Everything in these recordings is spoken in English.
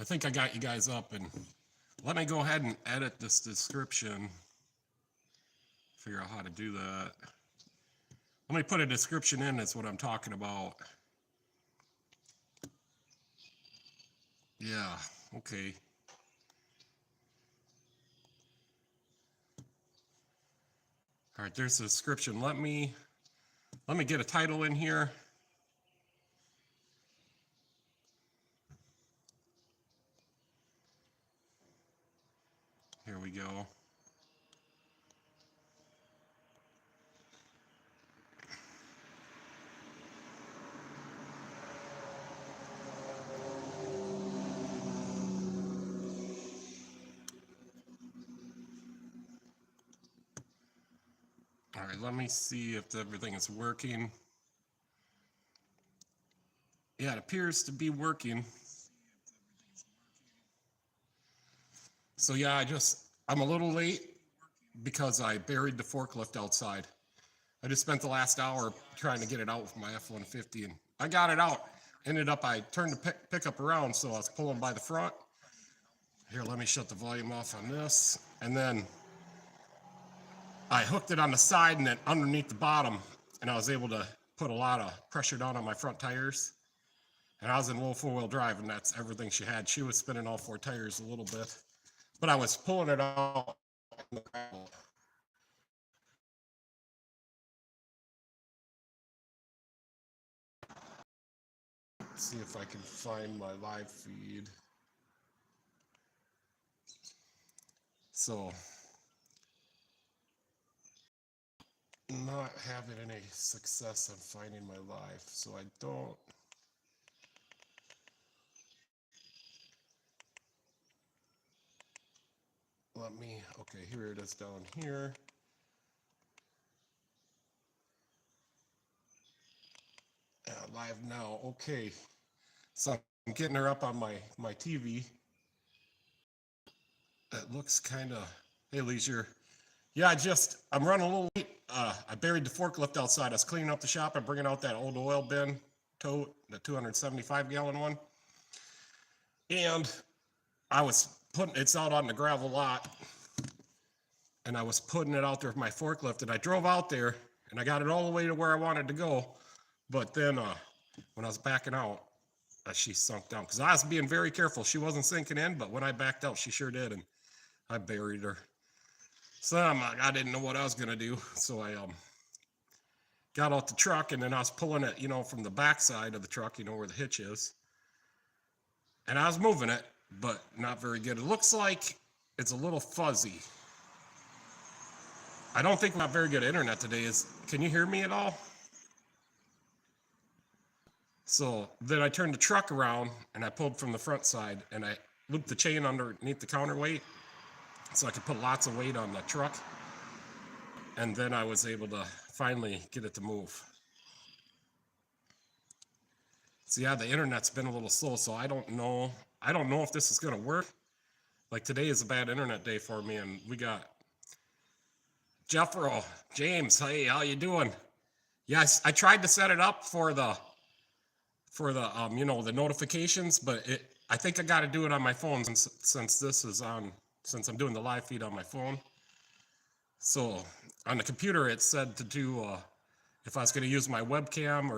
I think I got you guys up, and let me go ahead and edit this description. Figure out how to do that. Let me put a description in, that's what I'm talking about. Yeah, okay. All right, there's the description. Let me get a title in here. Here we go. All right, let me see if everything is working. Yeah, it appears to be working. So yeah, I'm a little late because I buried the forklift outside. I just spent the last hour trying to get it out with my F-150, and I got it out. I turned the pickup around, so I was pulling by the front. Here, let me shut the volume off on this. And then I hooked it on the side and then underneath the bottom, and I was able to put a lot of pressure down on my front tires. And I was in low four-wheel drive, and that's everything she had. She was spinning all four tires a little bit, but I was pulling it out in the gravel. See if I can find my live feed. So, not having any success on finding my live, so I don't. Okay, here it is down here. Live now, okay. So I'm getting her up on my TV. It looks kind of, hey, Leisure. Yeah, I'm running a little late. I buried the forklift outside. I was cleaning up the shop and bringing out that old oil bin tote, the 275-gallon one. And I was it's out on the gravel lot, and I was putting it out there with my forklift, and I drove out there, and I got it all the way to where I wanted to go. But then when I was backing out, she sunk down, because I was being very careful. She wasn't sinking in, but when I backed out, she sure did, and I buried her. So I didn't know what I was going to do, so I got out the truck, and then I was pulling it, from the back side of the truck, where the hitch is. And I was moving it, but not very good. It looks like it's a little fuzzy. I don't think we have very good internet today. Can you hear me at all? So then I turned the truck around, and I pulled from the front side, and I looped the chain underneath the counterweight so I could put lots of weight on the truck. And then I was able to finally get it to move. So yeah, the internet's been a little slow, so I don't know if this is going to work. Like, today is a bad internet day for me, and we got Jeffro, James, hey, how you doing? Yes, I tried to set it up for the the notifications, but I think I got to do it on my phone since this is on, since I'm doing the live feed on my phone. So on the computer, it said to do if I was going to use my webcam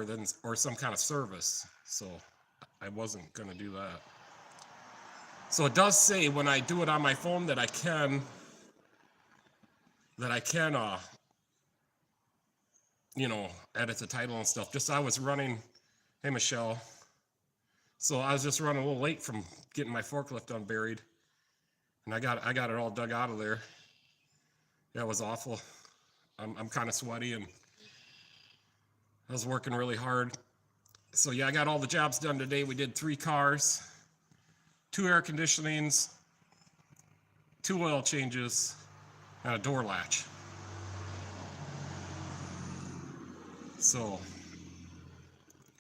or some kind of service. So I wasn't going to do that. So it does say when I do it on my phone that I can edit the title and stuff. Just I was running, hey Michelle. So I was just running a little late from getting my forklift unburied, and I got it all dug out of there. Yeah, it was awful. I'm kind of sweaty, and I was working really hard. So yeah, I got all the jobs done today. We did 3 cars, 2 air conditionings, 2 oil changes, and a door latch. So,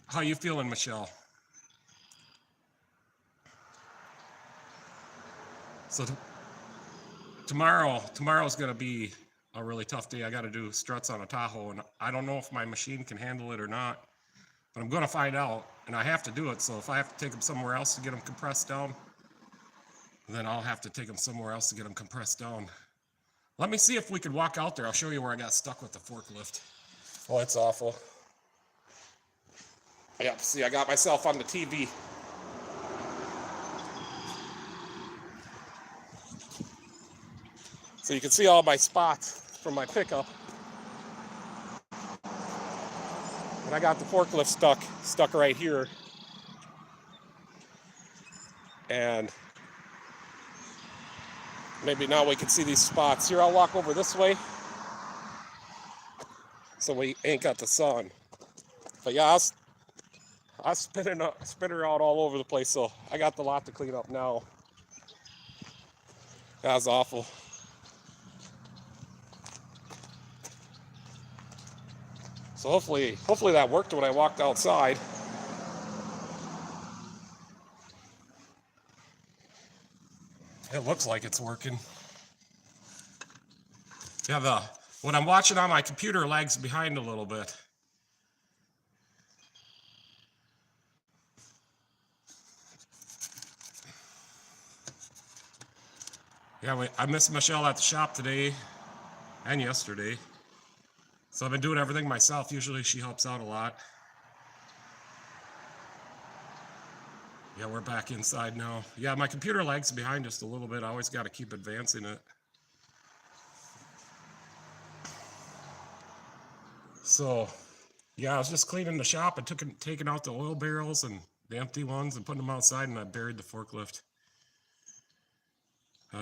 how you feeling, Michelle? So tomorrow's gonna be a really tough day. I got to do struts on a Tahoe, and I don't know if my machine can handle it or not, but I'm gonna find out, and I have to do it. So if I have to take them somewhere else to get them compressed down, And then I'll have to take them somewhere else to get them compressed down. Let me see if we could walk out there. I'll show you where I got stuck with the forklift. Oh, it's awful. Yep, see, I got myself on the TV. So you can see all my spots from my pickup. And I got the forklift stuck right here. And maybe now we can see these spots. Here, I'll walk over this way so we ain't got the sun. But yeah, I was spinning her out all over the place, so I got the lot to clean up now. That was awful. So hopefully that worked when I walked outside. It looks like it's working. Yeah, what I'm watching on my computer lags behind a little bit. Yeah, I missed Michelle at the shop today and yesterday. So I've been doing everything myself. Usually she helps out a lot. Yeah, we're back inside now. Yeah, my computer lags behind just a little bit. I always got to keep advancing it. So, yeah, I was just cleaning the shop and taking out the oil barrels and the empty ones and putting them outside, and I buried the forklift.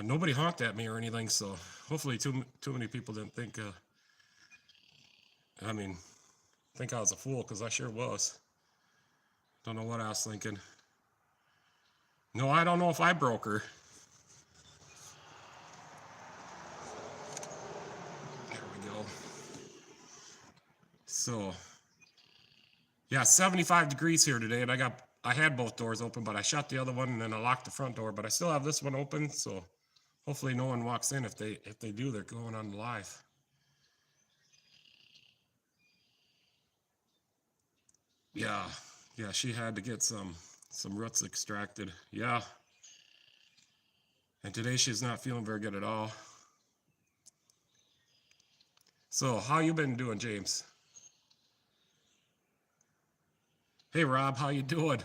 Nobody honked at me or anything, so hopefully too many people didn't think, think I was a fool, because I sure was. Don't know what I was thinking. No, I don't know if I broke her. There we go. So, yeah, 75 degrees here today, and I had both doors open, but I shut the other one and then I locked the front door, but I still have this one open, so hopefully no one walks in. If they do, they're going on live. Yeah, she had to get some roots extracted. Yeah. And today she's not feeling very good at all. So, how you been doing, James? Hey, Rob, how you doing?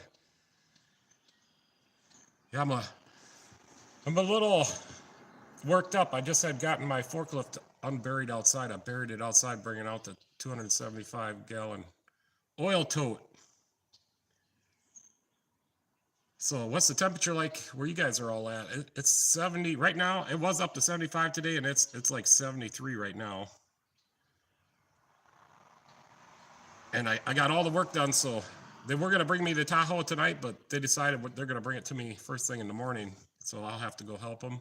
Yeah, I'm a little worked up. I just had gotten my forklift unburied outside. I buried it outside, bringing out the 275-gallon oil tote. So what's the temperature like where you guys are all at? It's 70 right now. It was up to 75 today, and it's like 73 right now. And I got all the work done, so they were going to bring me the Tahoe tonight, but they decided they're going to bring it to me first thing in the morning, so I'll have to go help them.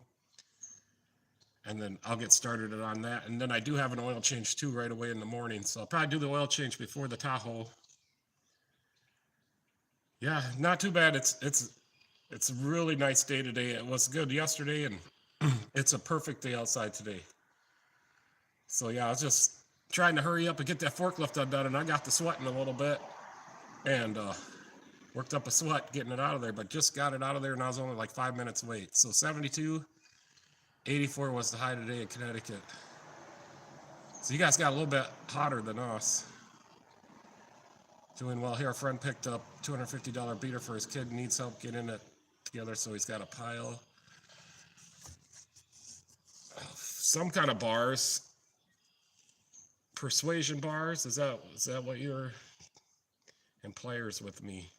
And then I'll get started on that. And then I do have an oil change too right away in the morning, so I'll probably do the oil change before the Tahoe. Yeah, not too bad. It's a really nice day today. It was good yesterday, and it's a perfect day outside today. So yeah, I was just trying to hurry up and get that forklift undone, and I got to sweating a little bit, and worked up a sweat getting it out of there, but just got it out of there, and I was only like 5 minutes late. So 72, 84 was the high today in Connecticut. So you guys got a little bit hotter than us. Doing well here. A friend picked up $250 beater for his kid. Needs help getting it together, so he's got a pile. Some kind of bars. Persuasion bars. Is that what you're? And pliers with me.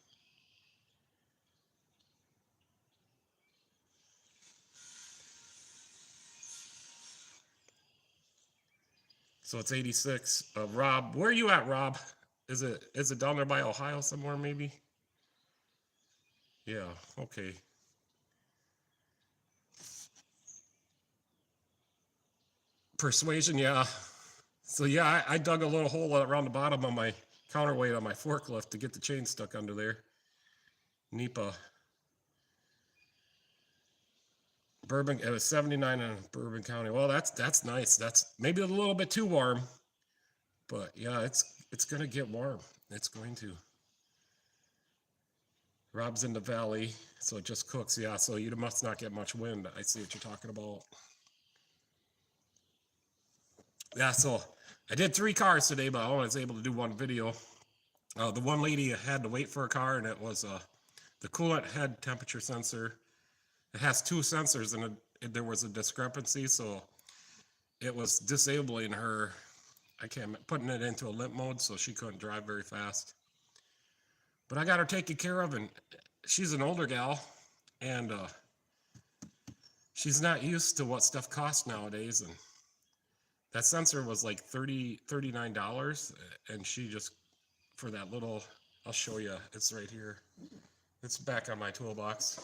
So it's 86. Rob, where are you at, Rob? Is it down there by Ohio somewhere, maybe? Yeah, okay. Persuasion, yeah. So yeah, I dug a little hole around the bottom of my counterweight on my forklift to get the chain stuck under there. NEPA. Bourbon, it was 79 in Bourbon County. Well, that's nice. That's maybe a little bit too warm, but yeah, it's gonna get warm. It's going to. Rob's in the valley, so it just cooks. Yeah, so you must not get much wind. I see what you're talking about. Yeah, so I did 3 cars today, but I only was able to do 1 video. The one lady had to wait for a car, and it was the coolant head temperature sensor. It has 2 sensors, and there was a discrepancy, so it was disabling her. Putting it into a limp mode, so she couldn't drive very fast. But I got her taken care of, and she's an older gal, and she's not used to what stuff costs nowadays. And that sensor was like $39, and she just, for that little, I'll show you, it's right here. It's back on my toolbox.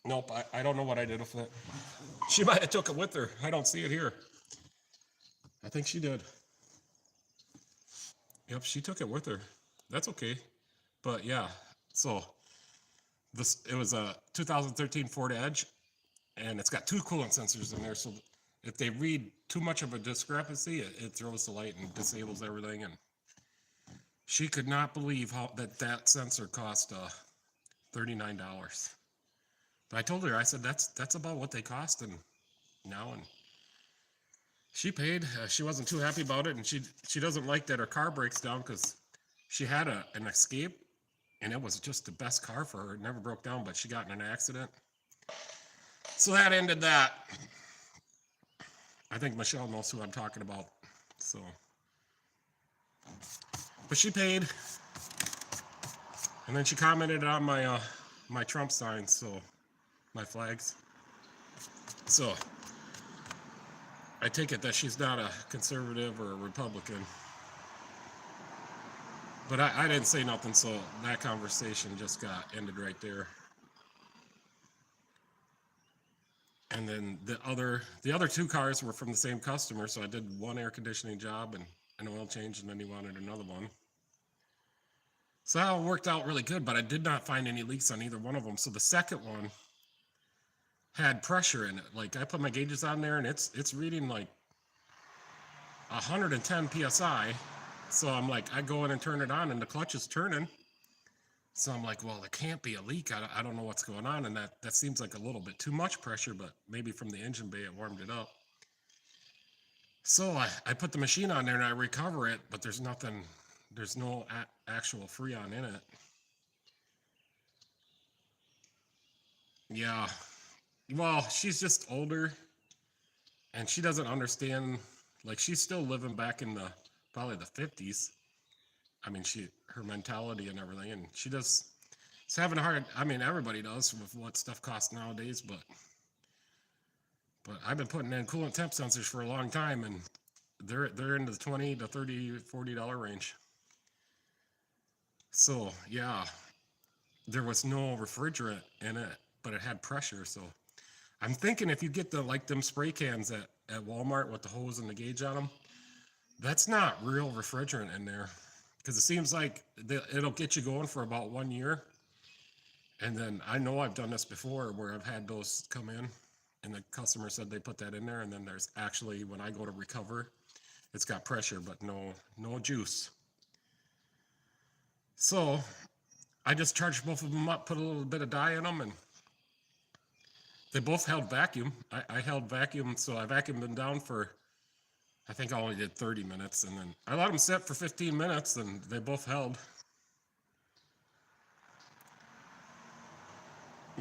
Nope, I don't know what I did with it. She might have took it with her. I don't see it here. I think she did. Yep, she took it with her. That's okay. But yeah, so it was a 2013 Ford Edge, and it's got 2 coolant sensors in there. So if they read too much of a discrepancy, it throws the light and disables everything. And she could not believe that sensor cost $39. But I told her, I said, that's about what they cost and she paid. She wasn't too happy about it, and she doesn't like that her car breaks down, because she had an Escape, and it was just the best car for her. It never broke down, but she got in an accident. So that ended that. I think Michelle knows who I'm talking about. So, but she paid, and then she commented on my Trump signs, so my flags. So I take it that she's not a conservative or a Republican. But I didn't say nothing, so that conversation just got ended right there. And then the other 2 cars were from the same customer, so I did 1 air conditioning job and an oil change, and then he wanted another one. So that all worked out really good, but I did not find any leaks on either one of them. So the second one had pressure in it. Like, I put my gauges on there, and it's reading like 110 psi. So I'm like, I go in and turn it on, and the clutch is turning. So I'm like, well, it can't be a leak. I don't know what's going on, and that seems like a little bit too much pressure, but maybe from the engine bay it warmed it up. So I put the machine on there and I recover it, but there's nothing. There's no actual Freon in it. Yeah. Well, she's just older, and she doesn't understand. Like, she's still living back in probably the 50s. I mean, her mentality and everything, and she's having a hard. I mean, everybody does with what stuff costs nowadays, but I've been putting in coolant temp sensors for a long time, and they're in the $20 to $30, $40 range. So yeah, there was no refrigerant in it, but it had pressure. So I'm thinking, if you get them spray cans at Walmart with the hose and the gauge on them, that's not real refrigerant in there, because it seems like it'll get you going for about 1 year. And then I know I've done this before where I've had those come in, and the customer said they put that in there, and then there's actually, when I go to recover, it's got pressure but no juice. So I just charged both of them up, put a little bit of dye in them, and they both held vacuum. I held vacuum, so I vacuumed them down for, I think I only did 30 minutes, and then I let them sit for 15 minutes, and they both held.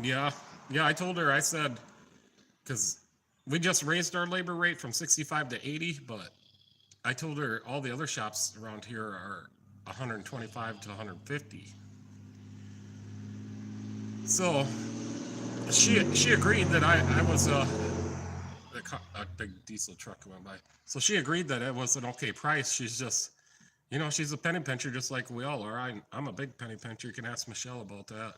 Yeah, I told her, I said, because we just raised our labor rate from 65 to 80, but I told her all the other shops around here are 125 to 150. So she agreed that I was a big diesel truck went by. So she agreed that it was an okay price. She's just, she's a penny pincher just like we all are. I'm a big penny pincher. You can ask Michelle about that.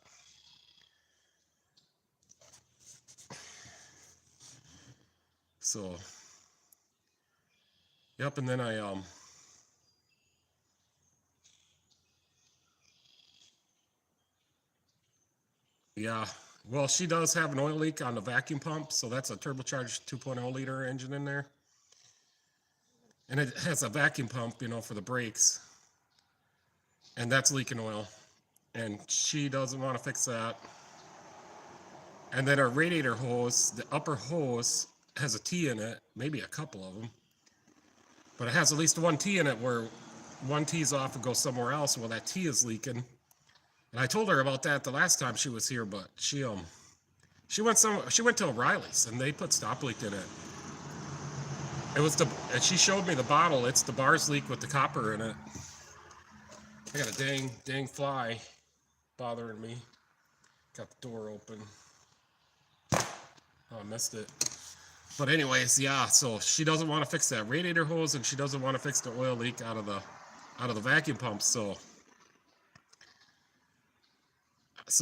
So, yep, and then yeah, well, she does have an oil leak on the vacuum pump, so that's a turbocharged 2.0 liter engine in there. and it has a vacuum pump, for the brakes, and that's leaking oil, and she doesn't want to fix that. And then our radiator hose, the upper hose has a T in it, maybe a couple of them, but it has at least one T in it where one T's off and goes somewhere else. Well, that T is leaking, and I told her about that the last time she was here, but she went to O'Reilly's and they put stop leak in it. And she showed me the bottle. It's the bars leak with the copper in it. I got a dang fly bothering me. Got the door open. Oh, I missed it. But anyways, yeah, so she doesn't want to fix that radiator hose, and she doesn't want to fix the oil leak out of the vacuum pump. So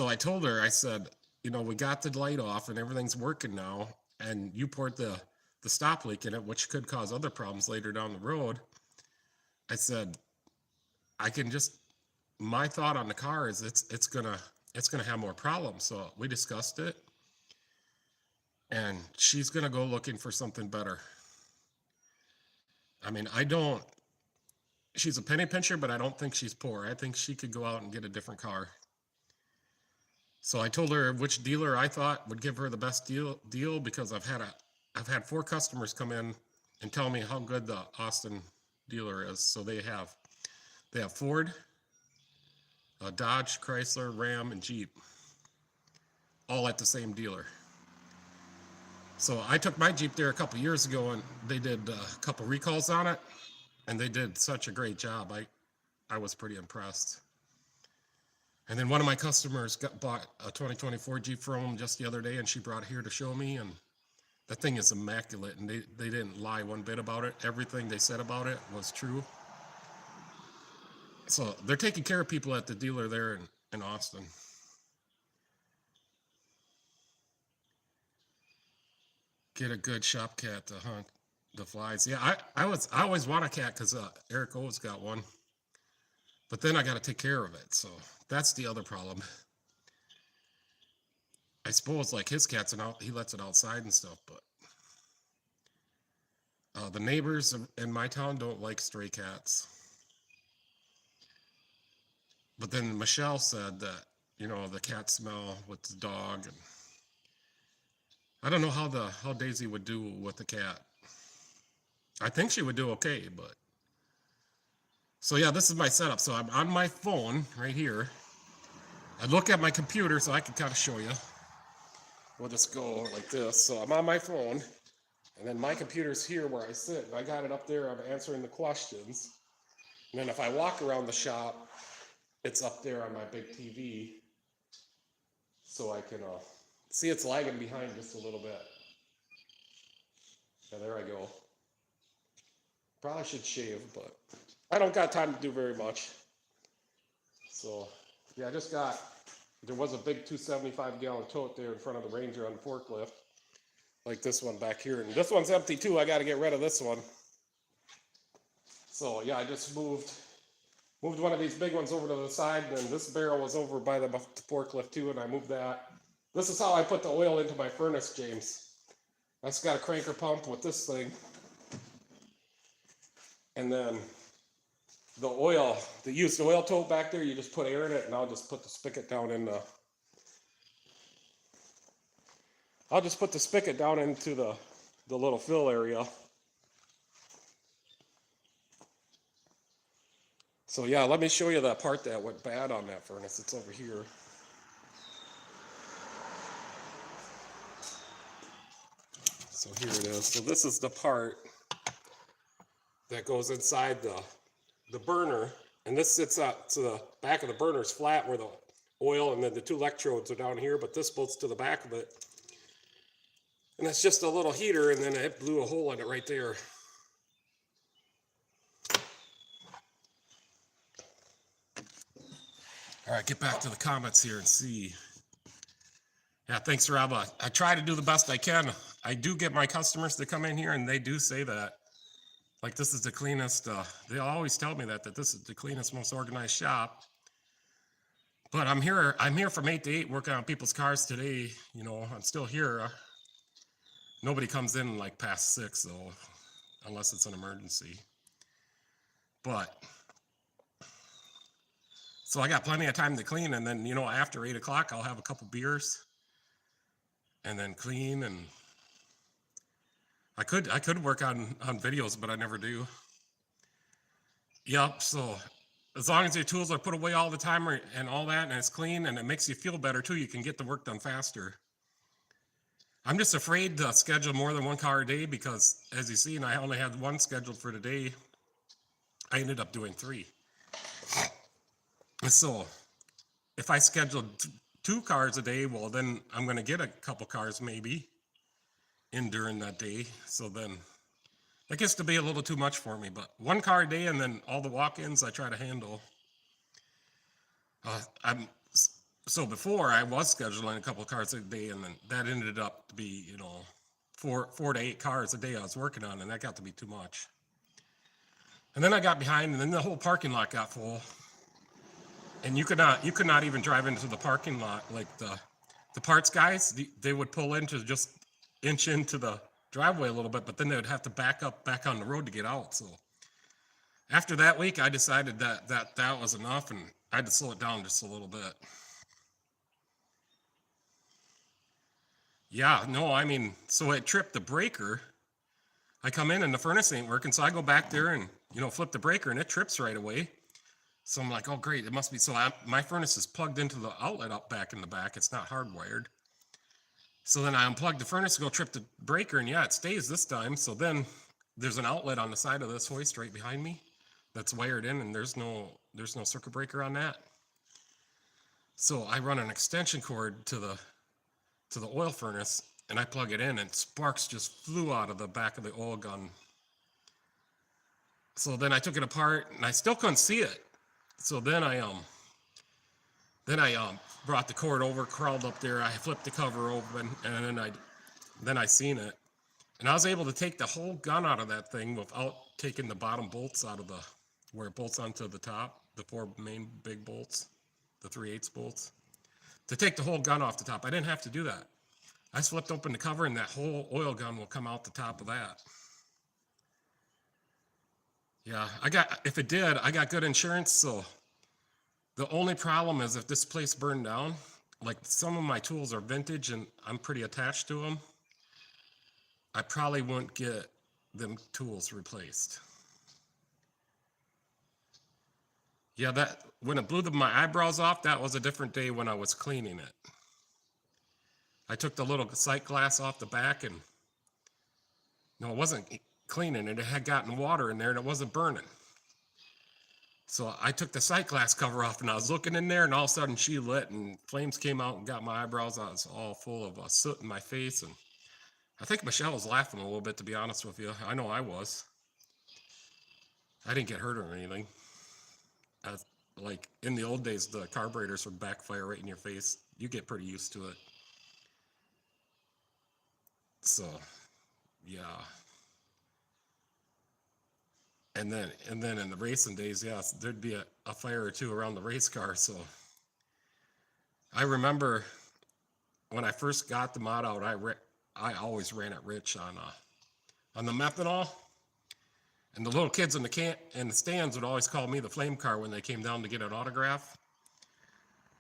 I told her, I said, we got the light off and everything's working now, and you poured the stop leak in it, which could cause other problems later down the road. I said, my thought on the car is it's gonna have more problems. So we discussed it, and she's gonna go looking for something better. I mean, she's a penny pincher, but I don't think she's poor. I think she could go out and get a different car. So I told her which dealer I thought would give her the best deal because I've had 4 customers come in and tell me how good the Austin dealer is. So they have Ford, Dodge, Chrysler, Ram, and Jeep, all at the same dealer. So I took my Jeep there a couple years ago, and they did a couple recalls on it, and they did such a great job. I was pretty impressed. And then one of my customers bought a 2024 Jeep from them just the other day, and she brought it here to show me, and that thing is immaculate, and they didn't lie one bit about it. Everything they said about it was true. So they're taking care of people at the dealer there in Austin. Get a good shop cat to hunt the flies. Yeah, I always want a cat because Eric O's got one. But then I got to take care of it. So that's the other problem. I suppose like his cat's he lets it outside and stuff, but the neighbors in my town don't like stray cats. But then Michelle said that, the cat smell with the dog, and I don't know how Daisy would do with the cat. I think she would do okay, but so yeah, this is my setup. So I'm on my phone right here. I look at my computer so I can kind of show you. We'll just go like this. So I'm on my phone, and then my computer's here where I sit, and I got it up there. I'm answering the questions. And then if I walk around the shop, it's up there on my big TV, so I can see it's lagging behind just a little bit. Yeah, there I go. Probably should shave, but I don't got time to do very much. So yeah, there was a big 275-gallon tote there in front of the Ranger on the forklift, like this one back here, and this one's empty too. I got to get rid of this one. So yeah, I just moved one of these big ones over to the side, and then this barrel was over by the forklift too, and I moved that. This is how I put the oil into my furnace, James. I just got a cranker pump with this thing, and then the used oil tote back there, you just put air in it, and I'll just put the spigot down into the little fill area. So yeah, let me show you that part that went bad on that furnace. It's over here. So here it is. So this is the part that goes inside the burner, and this sits out to the back of the burner is flat where the oil and then the 2 electrodes are down here, but this bolts to the back of it. And it's just a little heater, and then it blew a hole in it right there. All right, get back to the comments here and see. Yeah, thanks, Rob. I try to do the best I can. I do get my customers to come in here, and they do say that. Like, this is the cleanest. They always tell me that this is the cleanest, most organized shop. But I'm here from 8 to 8 working on people's cars today. I'm still here. Nobody comes in like past 6, though, unless it's an emergency. But so I got plenty of time to clean, and then after 8 o'clock, I'll have a couple beers, and then clean. And I could work on videos, but I never do. Yep. So as long as your tools are put away all the time and all that, and it's clean, and it makes you feel better too, you can get the work done faster. I'm just afraid to schedule more than one car a day because, as you see, and I only had one scheduled for today. I ended up doing 3. So if I scheduled 2 cars a day, well, then I'm going to get a couple cars maybe in during that day. So then that gets to be a little too much for me. But 1 car a day, and then all the walk-ins I try to handle. So before I was scheduling a couple of cars a day, and then that ended up to be 4 to 8 cars a day I was working on, and that got to be too much. And then I got behind, and then the whole parking lot got full. And you could not even drive into the parking lot. Like the parts guys, they would pull in to just inch into the driveway a little bit, but then they would have to back up back on the road to get out. So after that week, I decided that was enough, and I had to slow it down just a little bit. Yeah, no, I mean, so it tripped the breaker. I come in and the furnace ain't working, so I go back there and flip the breaker, and it trips right away. So I'm like, oh great, it must be. So my furnace is plugged into the outlet up back in the back. It's not hardwired. So then I unplug the furnace to go trip the breaker, and yeah, it stays this time. So then there's an outlet on the side of this hoist right behind me that's wired in, and there's no circuit breaker on that. So I run an extension cord to the oil furnace, and I plug it in, and sparks just flew out of the back of the oil gun. So then I took it apart, and I still couldn't see it. So then I brought the cord over, crawled up there, I flipped the cover open, and then I seen it. And I was able to take the whole gun out of that thing without taking the bottom bolts out of where it bolts onto the top, the 4 main big bolts, the 3/8 bolts. To take the whole gun off the top, I didn't have to do that. I just flipped open the cover, and that whole oil gun will come out the top of that. Yeah, if it did, I got good insurance, so the only problem is if this place burned down, like some of my tools are vintage and I'm pretty attached to them, I probably wouldn't get them tools replaced. Yeah, when it blew my eyebrows off, that was a different day when I was cleaning it. I took the little sight glass off the back, and no, it wasn't cleaning it. It had gotten water in there, and it wasn't burning. So I took the sight glass cover off, and I was looking in there, and all of a sudden she lit, and flames came out and got my eyebrows. I was all full of soot in my face, and I think Michelle was laughing a little bit, to be honest with you. I know I was. I didn't get hurt or anything. Like in the old days, the carburetors would backfire right in your face. You get pretty used to it. So, yeah. And then in the racing days, yes, there'd be a fire or two around the race car. So I remember when I first got the mod out, I always ran it rich on the methanol. And the little kids in the stands would always call me the flame car when they came down to get an autograph.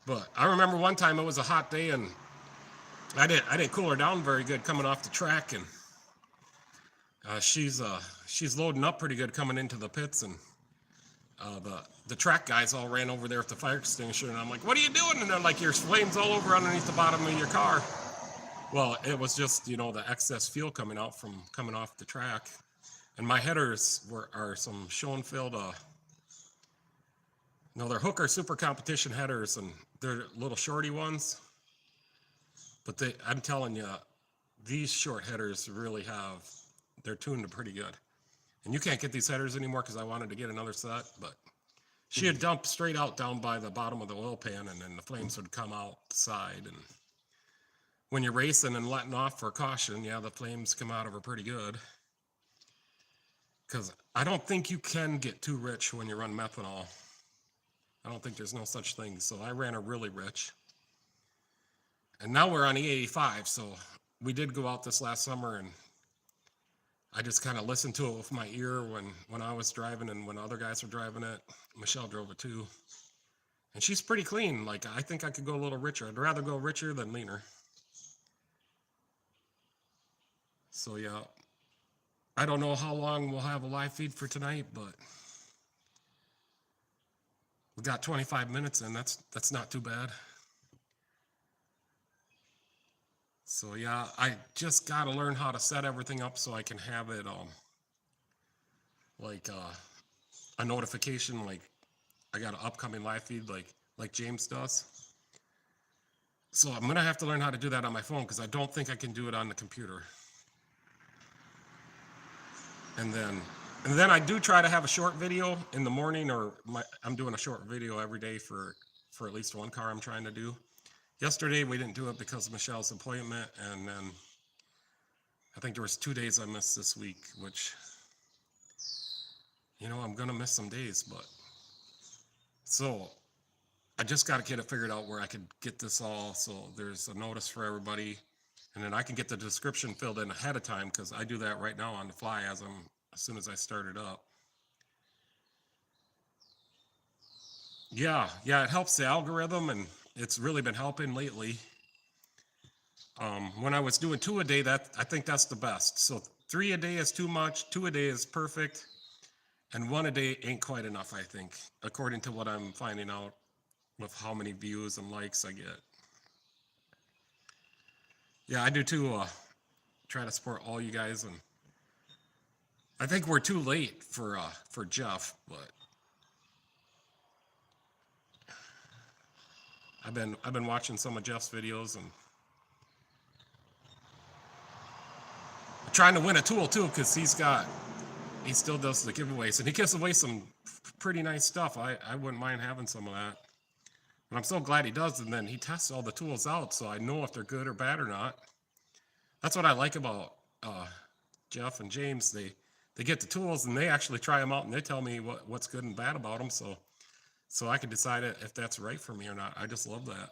But I remember one time it was a hot day, and I didn't cool her down very good coming off the track, and she's loading up pretty good coming into the pits, and the track guys all ran over there with the fire extinguisher, and I'm like, "What are you doing?" And they're like, "There's flames all over underneath the bottom of your car." Well, it was just the excess fuel coming off the track. And my headers are some Schoenfeld, they're Hooker Super Competition headers, and they're little shorty ones. But I'm telling you, these short headers really they're tuned pretty good. And you can't get these headers anymore because I wanted to get another set, but she had dumped straight out down by the bottom of the oil pan, and then the flames would come out the side. And when you're racing and letting off for caution, yeah, the flames come out of her pretty good. Because I don't think you can get too rich when you run methanol. I don't think there's no such thing. So I ran her really rich. And now we're on E85. So we did go out this last summer, and I just kind of listened to it with my ear when I was driving and when other guys were driving it. Michelle drove it too. And she's pretty clean. Like, I think I could go a little richer. I'd rather go richer than leaner. So, yeah. I don't know how long we'll have a live feed for tonight, but we got 25 minutes in. That's not too bad. So, yeah, I just got to learn how to set everything up so I can have it, like, a notification, like, I got an upcoming live feed like James does. So I'm gonna have to learn how to do that on my phone because I don't think I can do it on the computer. And then I do try to have a short video in the morning, or I'm doing a short video every day for at least one car I'm trying to do. Yesterday we didn't do it because of Michelle's appointment, and then I think there was 2 days I missed this week, which, you know, I'm gonna miss some days, but so I just got to get it figured out where I could get this all so there's a notice for everybody, and then I can get the description filled in ahead of time because I do that right now on the fly as soon as I start it up. Yeah, it helps the algorithm, and it's really been helping lately. When I was doing 2 a day, I think that's the best. So 3 a day is too much, 2 a day is perfect, and 1 a day ain't quite enough, I think, according to what I'm finding out with how many views and likes I get. Yeah, I do too. Try to support all you guys, and I think we're too late for Jeff, but I've been watching some of Jeff's videos and trying to win a tool too, because he still does the giveaways, and he gives away some pretty nice stuff. I wouldn't mind having some of that. But I'm so glad he does, and then he tests all the tools out, so I know if they're good or bad or not. That's what I like about Jeff and James. They get the tools, and they actually try them out, and they tell me what's good and bad about them, so I can decide if that's right for me or not. I just love that.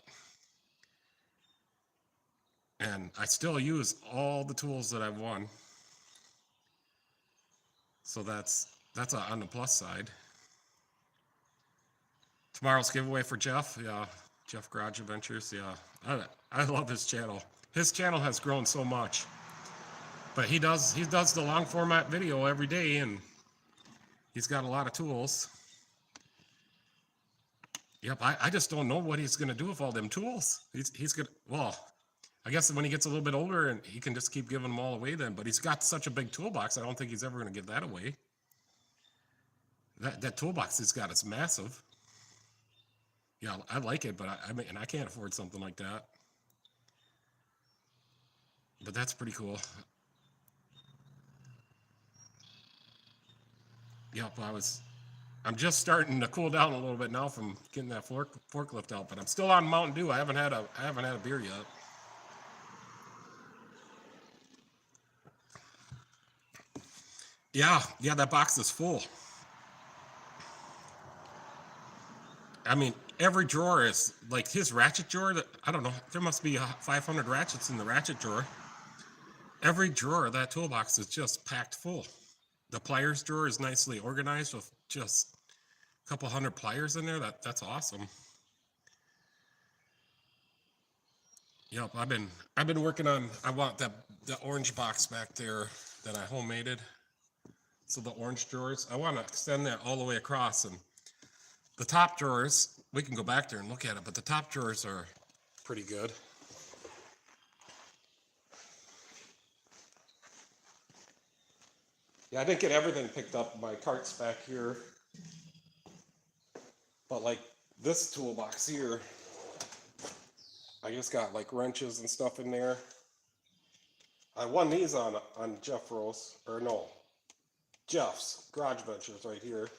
And I still use all the tools that I've won. So that's on the plus side. Tomorrow's giveaway for Jeff. Yeah, Jeff Garage Adventures. Yeah, I love his channel. His channel has grown so much. But he does the long format video every day, and he's got a lot of tools. Yep, I just don't know what he's gonna do with all them tools. He's gonna, well, I guess when he gets a little bit older, and he can just keep giving them all away then. But he's got such a big toolbox, I don't think he's ever gonna give that away. That toolbox he's got is massive. Yeah, I like it, but I mean, I can't afford something like that. But that's pretty cool. Yep, I'm just starting to cool down a little bit now from getting that forklift out, but I'm still on Mountain Dew. I haven't had a beer yet. Yeah, that box is full. I mean, every drawer is like his ratchet drawer. I don't know. There must be 500 ratchets in the ratchet drawer. Every drawer of that toolbox is just packed full. The pliers drawer is nicely organized with just a couple hundred pliers in there. That's awesome. Yep, I've been working on. I want the orange box back there that I homemade. So the orange drawers, I want to extend that all the way across, and the top drawers, we can go back there and look at it, but the top drawers are pretty good. Yeah, I didn't get everything picked up. My cart's back here. But like this toolbox here, I just got like wrenches and stuff in there. I won these on Jeff Rose, or no, Jeff's Garage Adventures right here.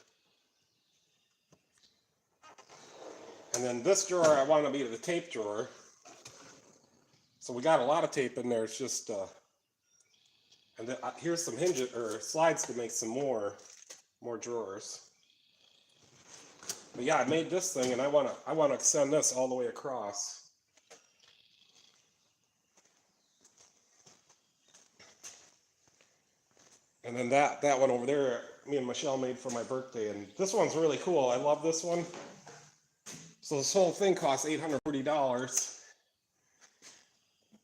And then this drawer I want to be the tape drawer. So we got a lot of tape in there. It's just and then here's some hinges or slides to make some more drawers. But yeah, I made this thing, and I want to extend this all the way across. And then that one over there, me and Michelle made for my birthday. And this one's really cool. I love this one. So this whole thing costs $840.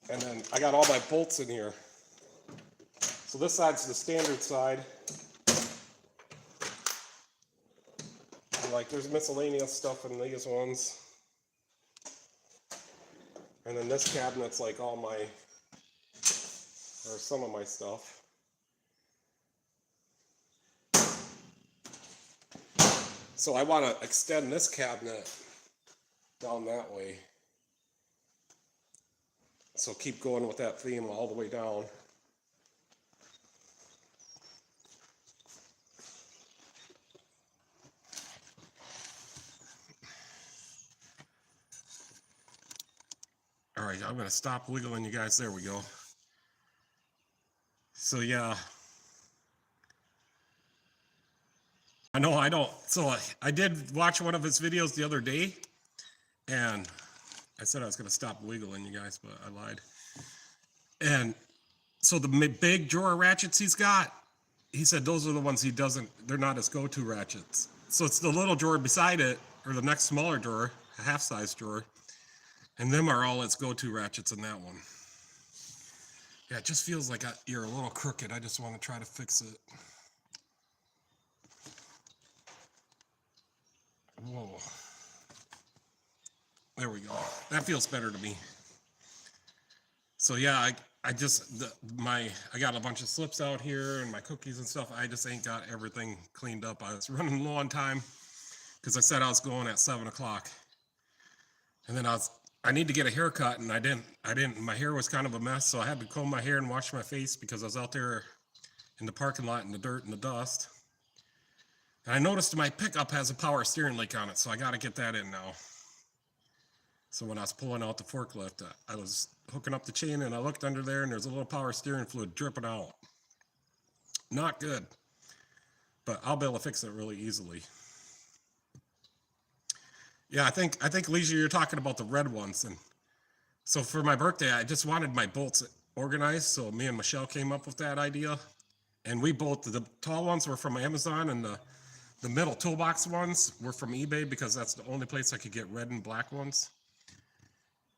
And then I got all my bolts in here. So this side's the standard side. And like there's miscellaneous stuff in these ones. And then this cabinet's like all my, or some of my stuff. So I want to extend this cabinet down that way. So keep going with that theme all the way down. All right, I'm going to stop wiggling you guys. There we go. So yeah. I know I don't. So I did watch one of his videos the other day. And I said I was going to stop wiggling you guys, but I lied. And so the big drawer ratchets he's got, he said those are the ones he doesn't, they're not his go-to ratchets. So it's the little drawer beside it, or the next smaller drawer, a half-size drawer. And them are all its go-to ratchets in that one. Yeah, it just feels like you're a little crooked. I just want to try to fix it. Whoa. There we go. That feels better to me. So yeah, I got a bunch of slips out here and my cookies and stuff. I just ain't got everything cleaned up. I was running low on time because I said I was going at 7 o'clock. And then I need to get a haircut, and I didn't. My hair was kind of a mess, so I had to comb my hair and wash my face because I was out there in the parking lot in the dirt and the dust. And I noticed my pickup has a power steering leak on it, so I got to get that in now. So when I was pulling out the forklift, I was hooking up the chain, and I looked under there, and there's a little power steering fluid dripping out. Not good, but I'll be able to fix it really easily. Yeah, I think Leisure, you're talking about the red ones. And so for my birthday, I just wanted my bolts organized. So me and Michelle came up with that idea. And the tall ones were from Amazon, and the middle toolbox ones were from eBay because that's the only place I could get red and black ones.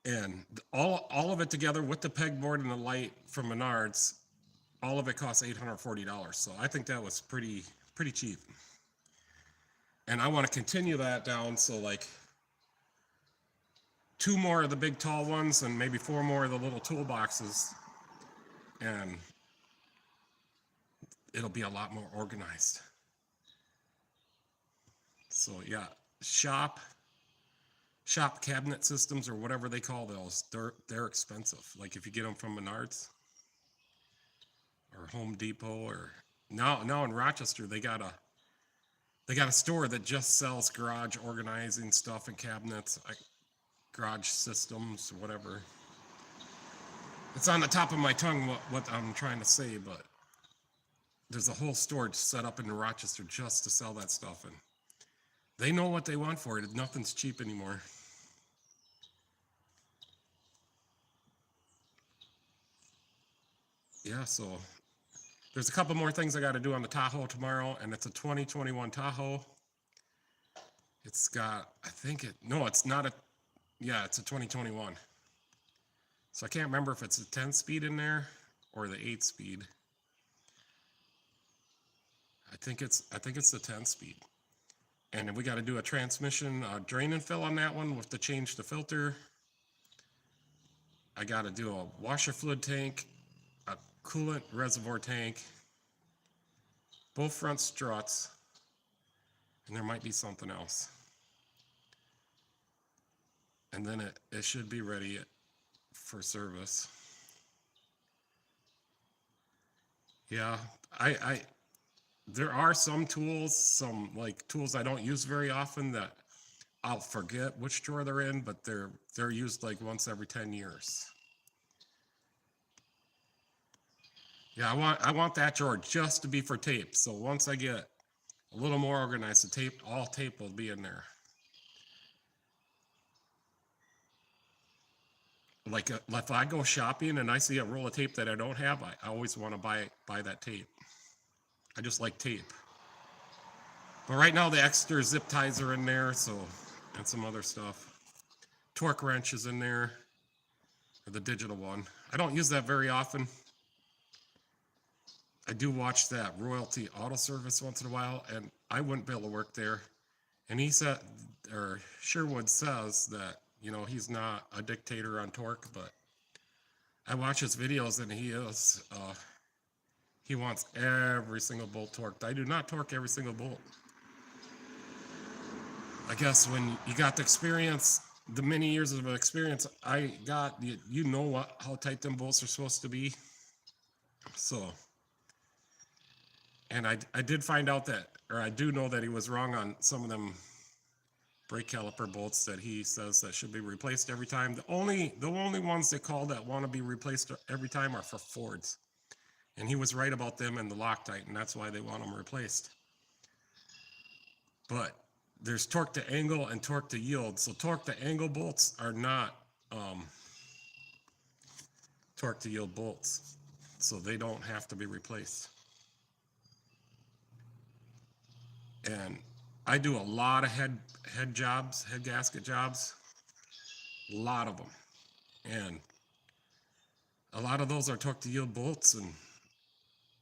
And all of it together with the pegboard and the light from Menards, all of it cost $840. So I think that was pretty cheap. And I want to continue that down, so like 2 more of the big tall ones and maybe 4 more of the little toolboxes, and it'll be a lot more organized. So yeah, shop cabinet systems, or whatever they call those, they're expensive. Like if you get them from Menards or Home Depot, or now in Rochester they got a store that just sells garage organizing stuff and cabinets, garage systems, whatever. It's on the top of my tongue what I'm trying to say, but there's a whole store set up in Rochester just to sell that stuff, and they know what they want for it. Nothing's cheap anymore. Yeah, so there's a couple more things I got to do on the Tahoe tomorrow, and it's a 2021 Tahoe. It's got, it's a 2021. So I can't remember if it's a 10-speed in there or the 8-speed. I think it's the 10-speed. And we got to do a transmission drain and fill on that one with to change the filter. I got to do a washer fluid tank, a coolant reservoir tank, both front struts, and there might be something else. And then it should be ready for service. Yeah, there are some tools, tools I don't use very often that I'll forget which drawer they're in, but they're used like once every 10 years. Yeah, I want that drawer just to be for tape. So once I get a little more organized, all tape will be in there. Like if I go shopping and I see a roll of tape that I don't have, I always want to buy that tape. I just like tape. But right now the extra zip ties are in there, so, and some other stuff. Torque wrench is in there, or the digital one. I don't use that very often. I do watch that Royalty Auto Service once in a while, and I wouldn't be able to work there. And he said, or Sherwood says that, you know, he's not a dictator on torque, but I watch his videos and he is, he wants every single bolt torqued. I do not torque every single bolt. I guess when you got the experience, the many years of experience I got, you know how tight them bolts are supposed to be. So, and I did find out that, or I do know that he was wrong on some of them brake caliper bolts that he says that should be replaced every time. The only ones they call that want to be replaced every time are for Fords. And he was right about them and the Loctite, and that's why they want them replaced. But there's torque to angle and torque to yield. So torque to angle bolts are not torque to yield bolts. So they don't have to be replaced. And I do a lot of head jobs, head gasket jobs, a lot of them. And a lot of those are torque to yield bolts, and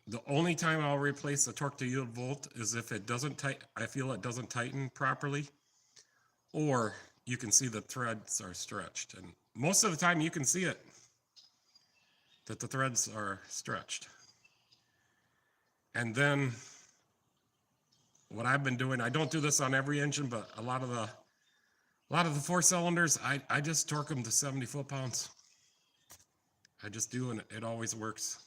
the only time I'll replace a torque to yield bolt is if it doesn't I feel it doesn't tighten properly, or you can see the threads are stretched. And most of the time you can see it, that the threads are stretched. And then what I've been doing, I don't do this on every engine, but a lot of the 4-cylinders, I just torque them to 70 foot-pounds. I just do, and it always works.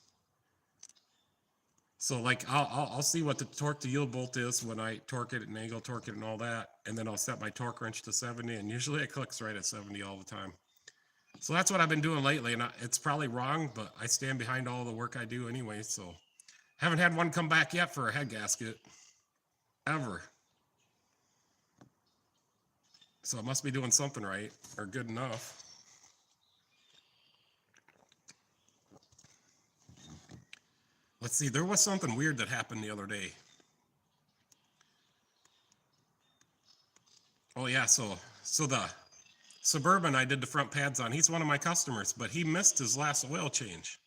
So like I'll see what the torque to yield bolt is when I torque it and angle torque it and all that, and then I'll set my torque wrench to 70, and usually it clicks right at 70 all the time. So that's what I've been doing lately, and it's probably wrong, but I stand behind all the work I do anyway. So haven't had one come back yet for a head gasket, ever. So I must be doing something right, or good enough. Let's see, there was something weird that happened the other day. Oh yeah, so the Suburban I did the front pads on, he's one of my customers, but he missed his last oil change.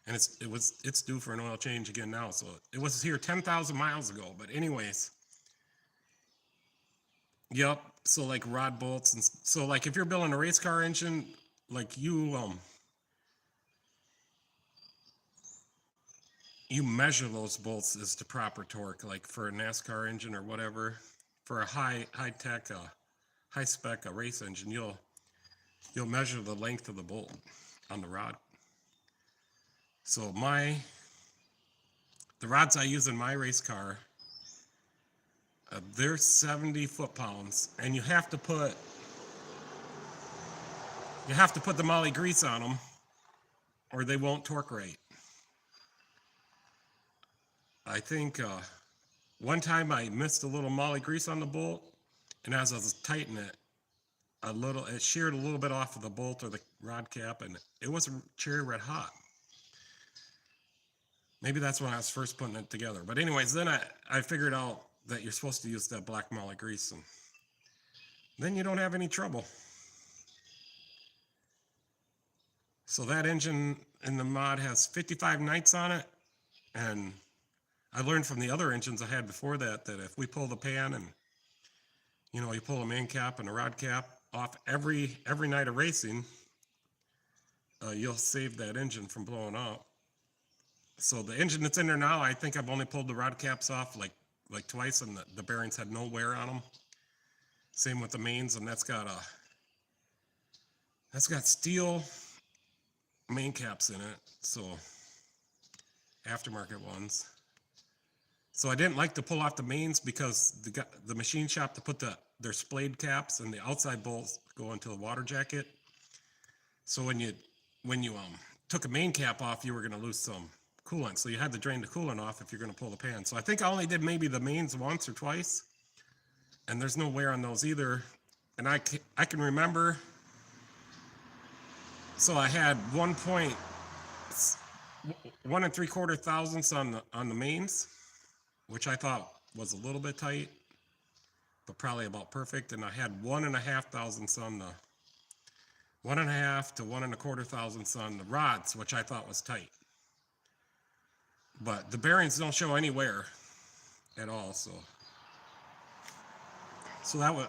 And it's due for an oil change again now. So it was here 10,000 miles ago. But anyways, yep. So like rod bolts, and so like if you're building a race car engine, like you measure those bolts as to proper torque, like for a NASCAR engine or whatever. For a high tech, high spec race engine, you'll measure the length of the bolt on the rod. So the rods I use in my race car, they're 70 foot-pounds, and you have to put the moly grease on them, or they won't torque right. I think one time I missed a little moly grease on the bolt, and as I was tightening it, it sheared a little bit off of the bolt or the rod cap, and it was cherry red hot. Maybe that's when I was first putting it together. But anyways, then I figured out that you're supposed to use that black moly grease, and then you don't have any trouble. So that engine in the mod has 55 nights on it, and I learned from the other engines I had before that if we pull the pan and, you know, you pull a main cap and a rod cap off every night of racing, you'll save that engine from blowing up. So the engine that's in there now, I think I've only pulled the rod caps off like twice, and the bearings had no wear on them. Same with the mains, and that's got steel main caps in it, so aftermarket ones. So I didn't like to pull off the mains because the machine shop to put their splayed caps and the outside bolts go into the water jacket. So when you took a main cap off, you were going to lose some coolant. So you had to drain the coolant off if you're going to pull the pan. So I think I only did maybe the mains once or twice, and there's no wear on those either. And I can remember, so I had 1 3/4 thousandths on the mains, which I thought was a little bit tight, but probably about perfect. And I had 1.5 thousandths on the 1.5 to 1.25 thousandths on the rods, which I thought was tight. But the bearings don't show any wear at all, so that was.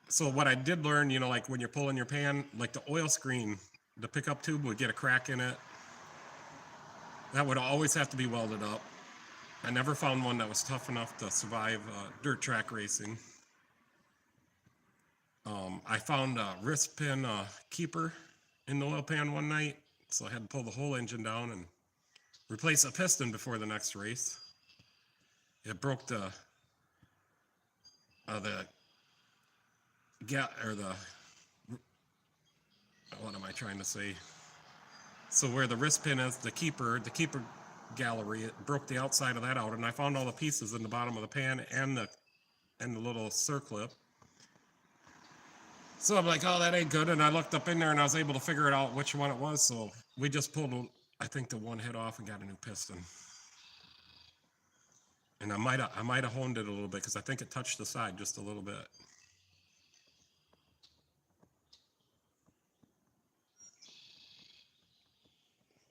So what I did learn, you know, like when you're pulling your pan, like the oil screen, the pickup tube would get a crack in it. That would always have to be welded up. I never found one that was tough enough to survive dirt track racing. I found a wrist pin keeper in the oil pan one night, so I had to pull the whole engine down and replace a piston before the next race. It broke the what am I trying to say? So where the wrist pin is, the keeper gallery, it broke the outside of that out, and I found all the pieces in the bottom of the pan and the little circlip. So I'm like, oh, that ain't good. And I looked up in there and I was able to figure it out which one it was. So we just pulled, I think, the one head off and got a new piston. And I might have honed it a little bit because I think it touched the side just a little bit.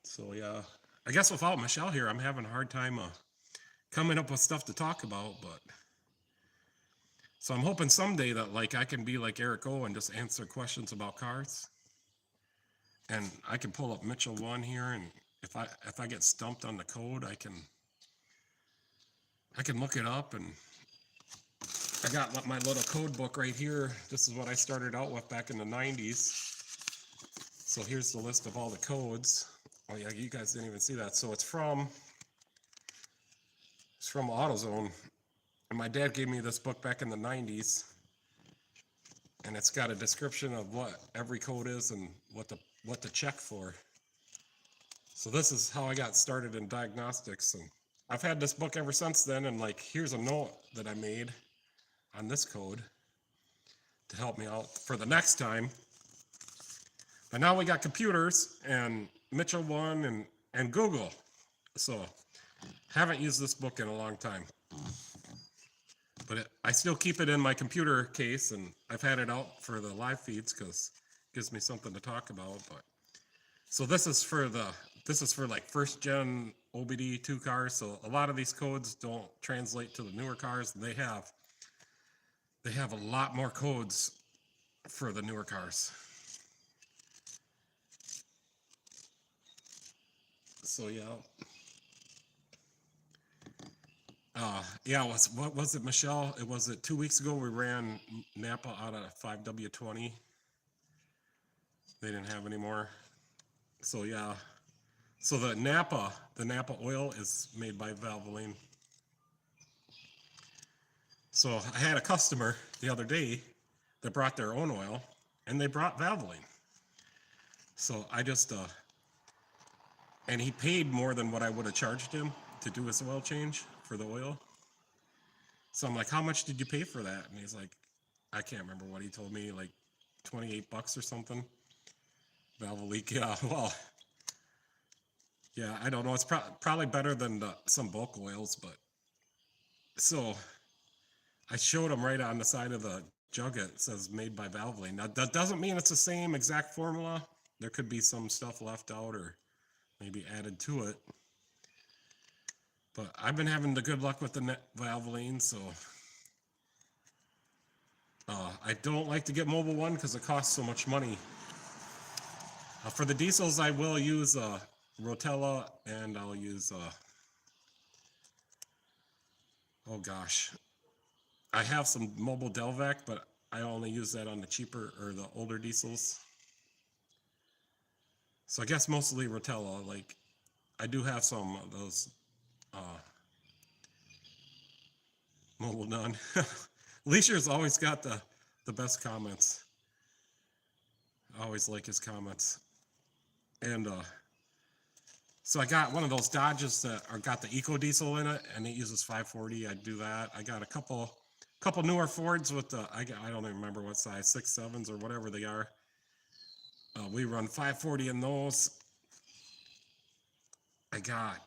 So yeah, I guess without Michelle here, I'm having a hard time coming up with stuff to talk about. But so I'm hoping someday that like I can be like Eric O and just answer questions about cars. And I can pull up Mitchell 1 here, and if I get stumped on the code, I can look it up. And I got my little code book right here. This is what I started out with back in the 90s. So here's the list of all the codes. Oh yeah, you guys didn't even see that. So it's from AutoZone. And my dad gave me this book back in the 90s. And it's got a description of what every code is and what to check for. So this is how I got started in diagnostics, and I've had this book ever since then. And like, here's a note that I made on this code to help me out for the next time. But now we got computers and Mitchell 1 and Google. So haven't used this book in a long time. But I still keep it in my computer case, and I've had it out for the live feeds because it gives me something to talk about. But so this is for like first gen OBD2 cars. So a lot of these codes don't translate to the newer cars. They have a lot more codes for the newer cars. So yeah. What was it, Michelle? It was 2 weeks ago we ran Napa out of 5W20. They didn't have any more. So yeah. So the Napa oil is made by Valvoline. So I had a customer the other day that brought their own oil, and they brought Valvoline. So I just and he paid more than what I would have charged him to do his oil change for the oil. So I'm like, how much did you pay for that? And he's like, I can't remember what he told me, like $28 or something. Valvoline, yeah, well, yeah, I don't know. It's probably better than some bulk oils, but so I showed him right on the side of the jug, it says made by Valvoline. Now, that doesn't mean it's the same exact formula. There could be some stuff left out or maybe added to it. But I've been having the good luck with the Valvoline, so I don't like to get Mobil 1 because it costs so much money. For the diesels, I will use Rotella, and I'll use, oh gosh, I have some Mobil Delvac, but I only use that on the cheaper or the older diesels. So I guess mostly Rotella. Like, I do have some of those Mobil None. Leisha's always got the best comments. I always like his comments. And so I got one of those Dodges that got the Eco Diesel in it, and it uses 540. I do that. I got a couple newer Fords with the I don't even remember what size, 6.7s or whatever they are. We run 540 in those. I got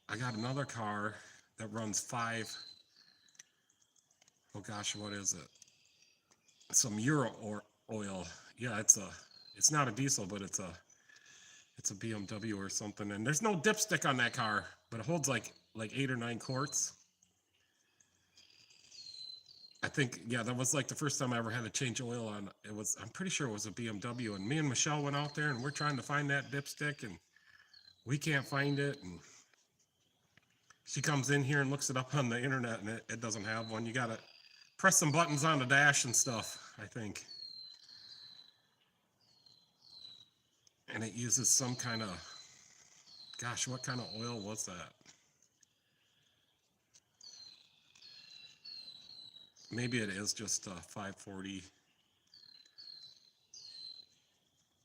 I got another car that runs 5. Oh gosh, what is it? Some Euro or oil. Yeah, it's not a diesel, but it's a BMW or something. And there's no dipstick on that car, but it holds like 8 or 9 quarts. I think, yeah, that was like the first time I ever had to change oil on. I'm pretty sure it was a BMW. And me and Michelle went out there and we're trying to find that dipstick and we can't find it. And she comes in here and looks it up on the internet and it doesn't have one. You got to press some buttons on the dash and stuff, I think. And it uses some kind of, gosh, what kind of oil was that? Maybe it is just 540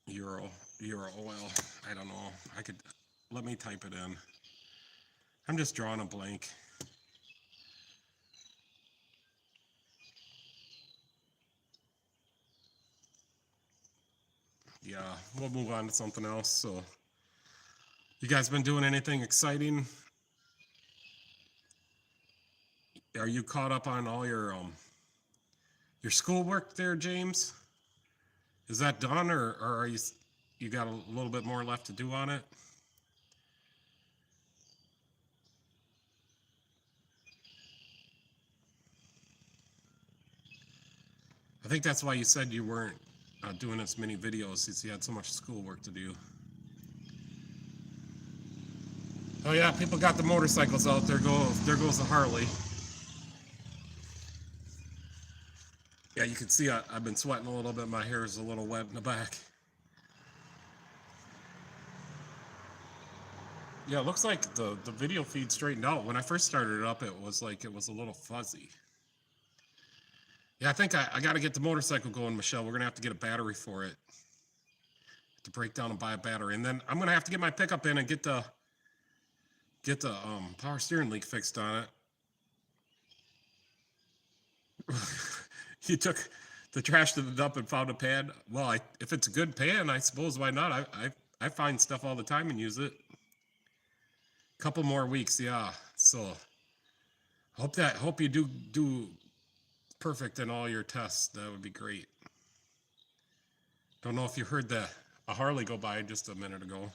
Euro oil. I don't know. Let me type it in. I'm just drawing a blank. Yeah, we'll move on to something else. So, you guys been doing anything exciting? Are you caught up on all your schoolwork there, James? Is that done, or are you got a little bit more left to do on it? I think that's why you said you weren't doing as many videos, since you had so much schoolwork to do. Oh yeah, people got the motorcycles out. There goes the Harley. Yeah, you can see I've been sweating a little bit. My hair is a little wet in the back. Yeah, it looks like the video feed straightened out. When I first started it up, it was a little fuzzy. Yeah, I think I got to get the motorcycle going, Michelle. We're going to have to get a battery for it. To break down and buy a battery. And then I'm going to have to get my pickup in and get the power steering leak fixed on it. You took the trash to the dump and found a pan. Well, if it's a good pan, I suppose why not? I find stuff all the time and use it. Couple more weeks, yeah. So hope you do perfect in all your tests. That would be great. Don't know if you heard a Harley go by just a minute ago.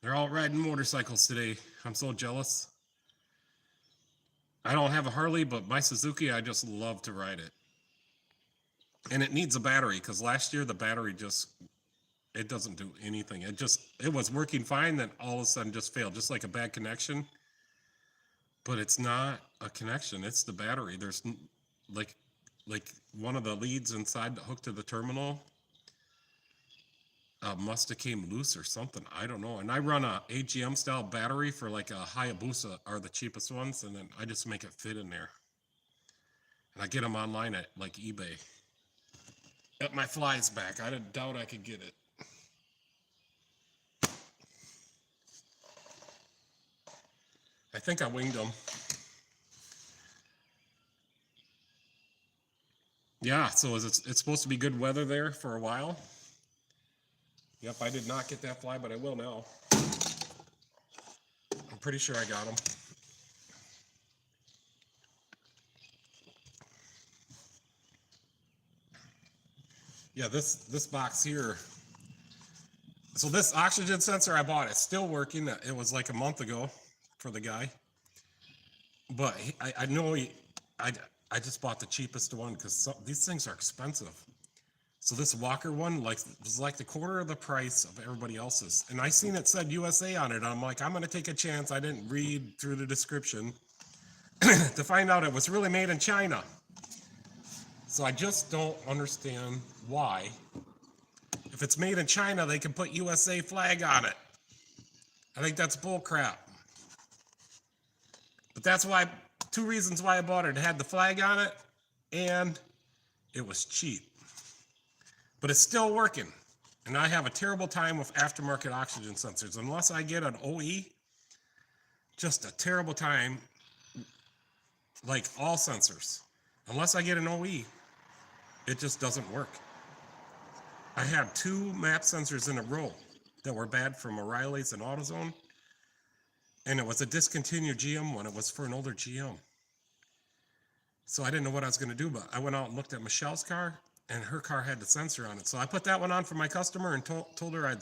They're all riding motorcycles today. I'm so jealous. I don't have a Harley, but my Suzuki, I just love to ride it. And it needs a battery, because last year the battery it doesn't do anything. It was working fine, then all of a sudden just failed, just like a bad connection. But it's not a connection, it's the battery. There's like one of the leads inside the hook to the terminal must have came loose or something. I don't know. And I run a AGM style battery for like a Hayabusa, are the cheapest ones, and then I just make it fit in there. And I get them online at like eBay. Yep, my fly's back. I didn't doubt I could get it. I think I winged them. Yeah, so it's supposed to be good weather there for a while. Yep, I did not get that fly, but I will now. I'm pretty sure I got them. Yeah, this box here. So this oxygen sensor I bought, it's still working. It was like a month ago for the guy. But I know I just bought the cheapest one, because these things are expensive. So this Walker one was like the quarter of the price of everybody else's. And I seen it said USA on it. I'm like, I'm going to take a chance. I didn't read through the description to find out it was really made in China. So I just don't understand why. If it's made in China, they can put USA flag on it. I think that's bull crap. But that's why, 2 reasons why I bought it. It had the flag on it, and it was cheap. But it's still working. And I have a terrible time with aftermarket oxygen sensors. Unless I get an OE, just a terrible time, like all sensors. Unless I get an OE, it just doesn't work. I had 2 map sensors in a row that were bad from O'Reilly's and AutoZone. And it was a discontinued GM one. It was for an older GM. So I didn't know what I was going to do, but I went out and looked at Michelle's car, and her car had the sensor on it. So I put that one on for my customer and told her I'd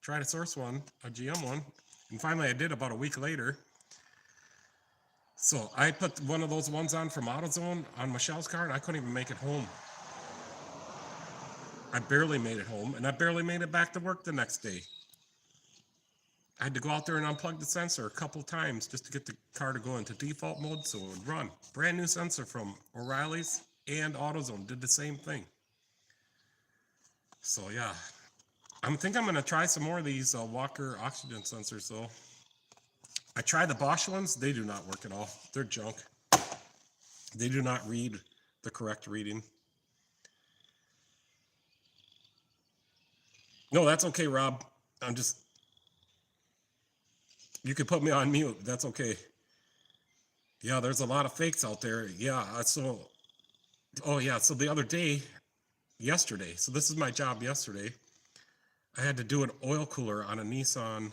try to source one, a GM one. And finally I did about a week later. So I put one of those ones on from AutoZone on Michelle's car, and I couldn't even make it home. I barely made it home, and I barely made it back to work the next day. I had to go out there and unplug the sensor a couple times just to get the car to go into default mode so it would run. Brand new sensor from O'Reilly's and AutoZone did the same thing. So yeah, I think I'm going to try some more of these Walker oxygen sensors though. I tried the Bosch ones. They do not work at all. They're junk. They do not read the correct reading. No, that's okay, Rob. You could put me on mute. That's okay. Yeah, there's a lot of fakes out there. Yeah, so the other day, yesterday, so this is my job yesterday, I had to do an oil cooler on a Nissan.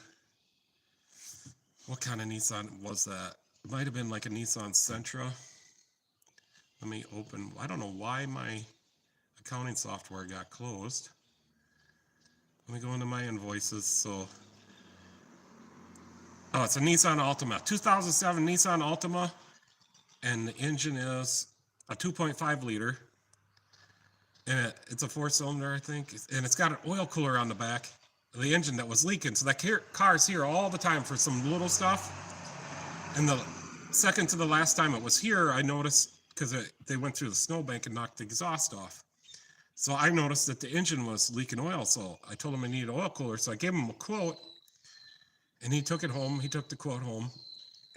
What kind of Nissan was that? It might have been like a Nissan Sentra. Let me open. I don't know why my accounting software got closed. Let me go into my invoices. So, oh, it's a Nissan Altima, 2007 Nissan Altima, and the engine is a 2.5 liter, and it's a 4-cylinder, I think, and it's got an oil cooler on the back of the engine that was leaking. So that car's here all the time for some little stuff. And the second to the last time it was here, I noticed, because they went through the snowbank and knocked the exhaust off. So I noticed that the engine was leaking oil. So I told him I needed an oil cooler. So I gave him a quote, and he took it home. He took the quote home,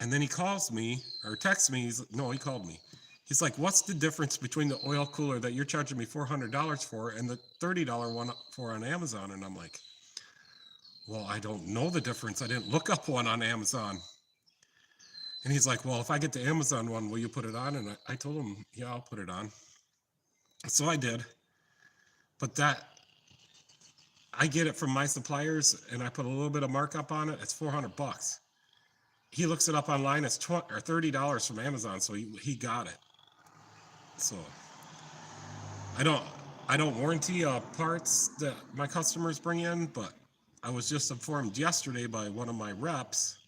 and then he calls me or texts me. He called me. He's like, "What's the difference between the oil cooler that you're charging me $400 for and the $30 one for on Amazon?" And I'm like, "Well, I don't know the difference. I didn't look up one on Amazon." And he's like, "Well, if I get the Amazon one, will you put it on?" And I told him, "Yeah, I'll put it on." So I did. But I get it from my suppliers, and I put a little bit of markup on it. It's $400. He looks it up online. It's $30 from Amazon, so he got it. So I don't warranty parts that my customers bring in, but I was just informed yesterday by one of my reps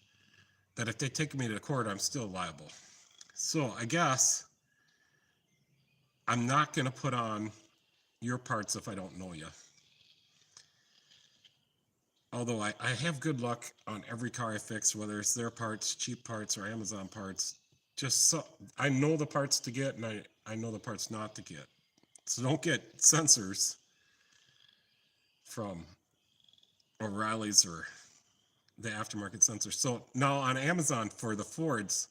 that if they take me to court, I'm still liable. So I guess I'm not going to put on your parts if I don't know you. Although I have good luck on every car I fix, whether it's their parts, cheap parts, or Amazon parts. Just so I know the parts to get, and I know the parts not to get. So don't get sensors from O'Reilly's or the aftermarket sensors. So now on Amazon for the Fords,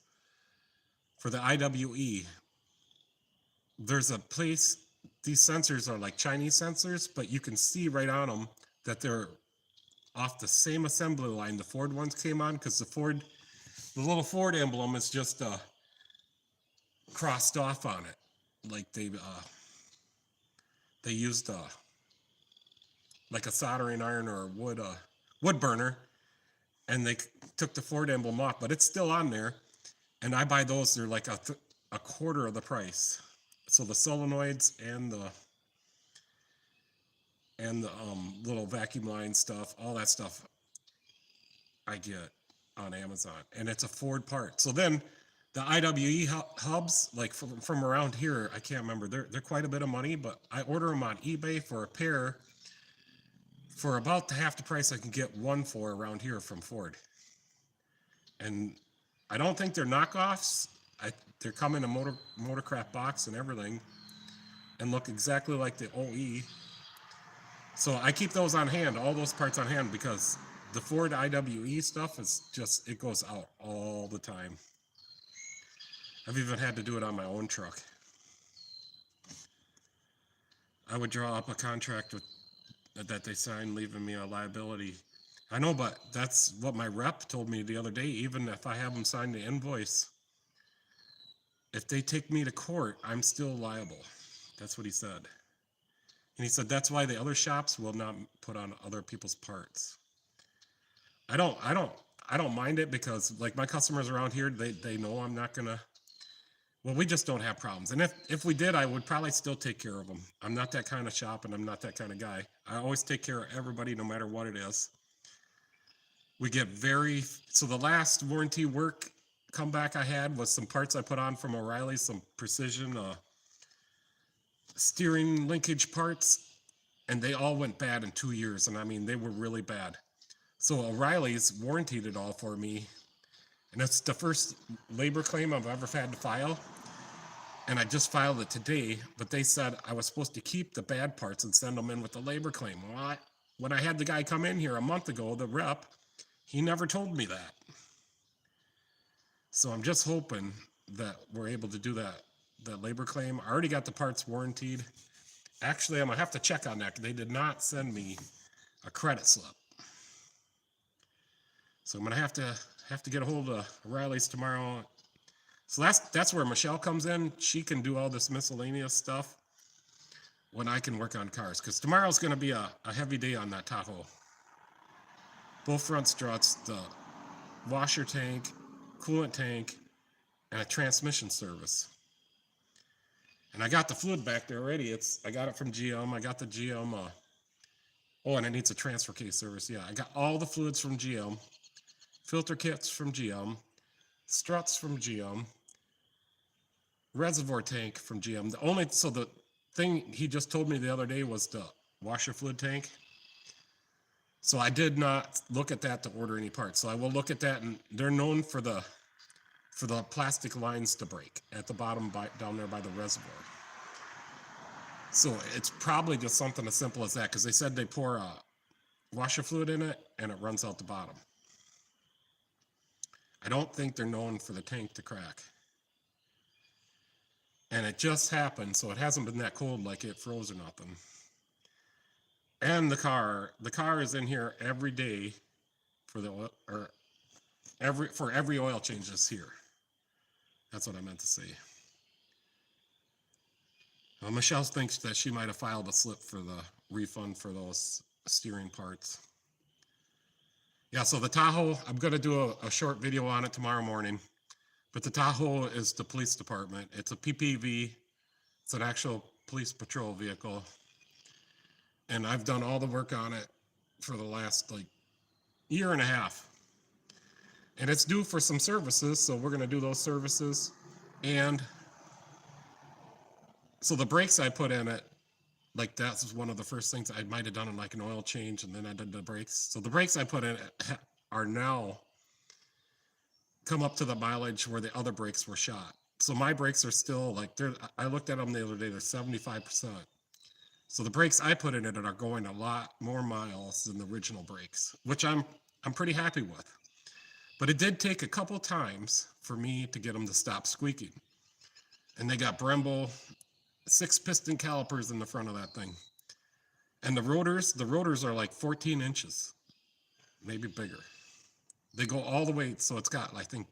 for the IWE, there's a place, these sensors are like Chinese sensors, but you can see right on them that they're off the same assembly line the Ford ones came on, because the little Ford emblem is just crossed off on it. Like they used like a soldering iron or a wood burner, and they took the Ford emblem off, but it's still on there. And I buy those, they're like a quarter of the price. So the solenoids and the little vacuum line stuff, all that stuff I get on Amazon, and it's a Ford part. So then the IWE hubs, like from around here, I can't remember, they're quite a bit of money, but I order them on eBay for a pair for about half the price I can get one for around here from Ford. And I don't think they're knockoffs. They're come in a Motorcraft box and everything, and look exactly like the OE. So I keep those on hand, all those parts on hand, because the Ford IWE stuff is just, it goes out all the time. I've even had to do it on my own truck. I would draw up a contract that they signed, leaving me a liability. I know, but that's what my rep told me the other day. Even if I have them sign the invoice, if they take me to court, I'm still liable. That's what he said. And he said that's why the other shops will not put on other people's parts. I don't mind it because like my customers around here, they know I'm not gonna. Well, we just don't have problems. And if we did, I would probably still take care of them. I'm not that kind of shop, and I'm not that kind of guy. I always take care of everybody, no matter what it is. We get so the last warranty work comeback I had was some parts I put on from O'Reilly, some precision steering linkage parts, and they all went bad in 2 years. And I mean, they were really bad. So O'Reilly's warrantied it all for me. And it's the first labor claim I've ever had to file. And I just filed it today, but they said I was supposed to keep the bad parts and send them in with the labor claim. Well, when I had the guy come in here a month ago, the rep, he never told me that. So I'm just hoping that we're able to do that labor claim. I already got the parts warranted. Actually, I'm gonna have to check on that. They did not send me a credit slip. So I'm gonna have to get a hold of O'Reilly's tomorrow. So that's where Michelle comes in. She can do all this miscellaneous stuff when I can work on cars. Because tomorrow's going to be a heavy day on that Tahoe. Both front struts, the washer tank, coolant tank, and a transmission service. And I got the fluid back there already. I got it from GM. I got the GM. And it needs a transfer case service. Yeah, I got all the fluids from GM. Filter kits from GM. Struts from GM. Reservoir tank from GM. So the thing he just told me the other day was the washer fluid tank. So I did not look at that to order any parts. So I will look at that, and they're known for the plastic lines to break at the bottom down there by the reservoir. So it's probably just something as simple as that, because they said they pour washer fluid in it and it runs out the bottom. I don't think they're known for the tank to crack. And it just happened, so it hasn't been that cold like it froze or nothing. And the car is in here every day for the oil, or every oil change this here. That's what I meant to say. Well, Michelle thinks that she might have filed a slip for the refund for those steering parts. Yeah, so the Tahoe, I'm going to do a short video on it tomorrow morning. But the Tahoe is the police department. It's a PPV. It's an actual police patrol vehicle. And I've done all the work on it for the last year and a half. And it's due for some services, so we're going to do those services. And so the brakes I put in it, that's one of the first things I might have done in an oil change, and then I did the brakes. So the brakes I put in it are now come up to the mileage where the other brakes were shot. So my brakes are still I looked at them the other day, they're 75%. So the brakes I put in it are going a lot more miles than the original brakes, which I'm pretty happy with. But it did take a couple times for me to get them to stop squeaking. And they got Brembo 6-piston calipers in the front of that thing. And the rotors are 14 inches, maybe bigger. They go all the way, so it's got, I think,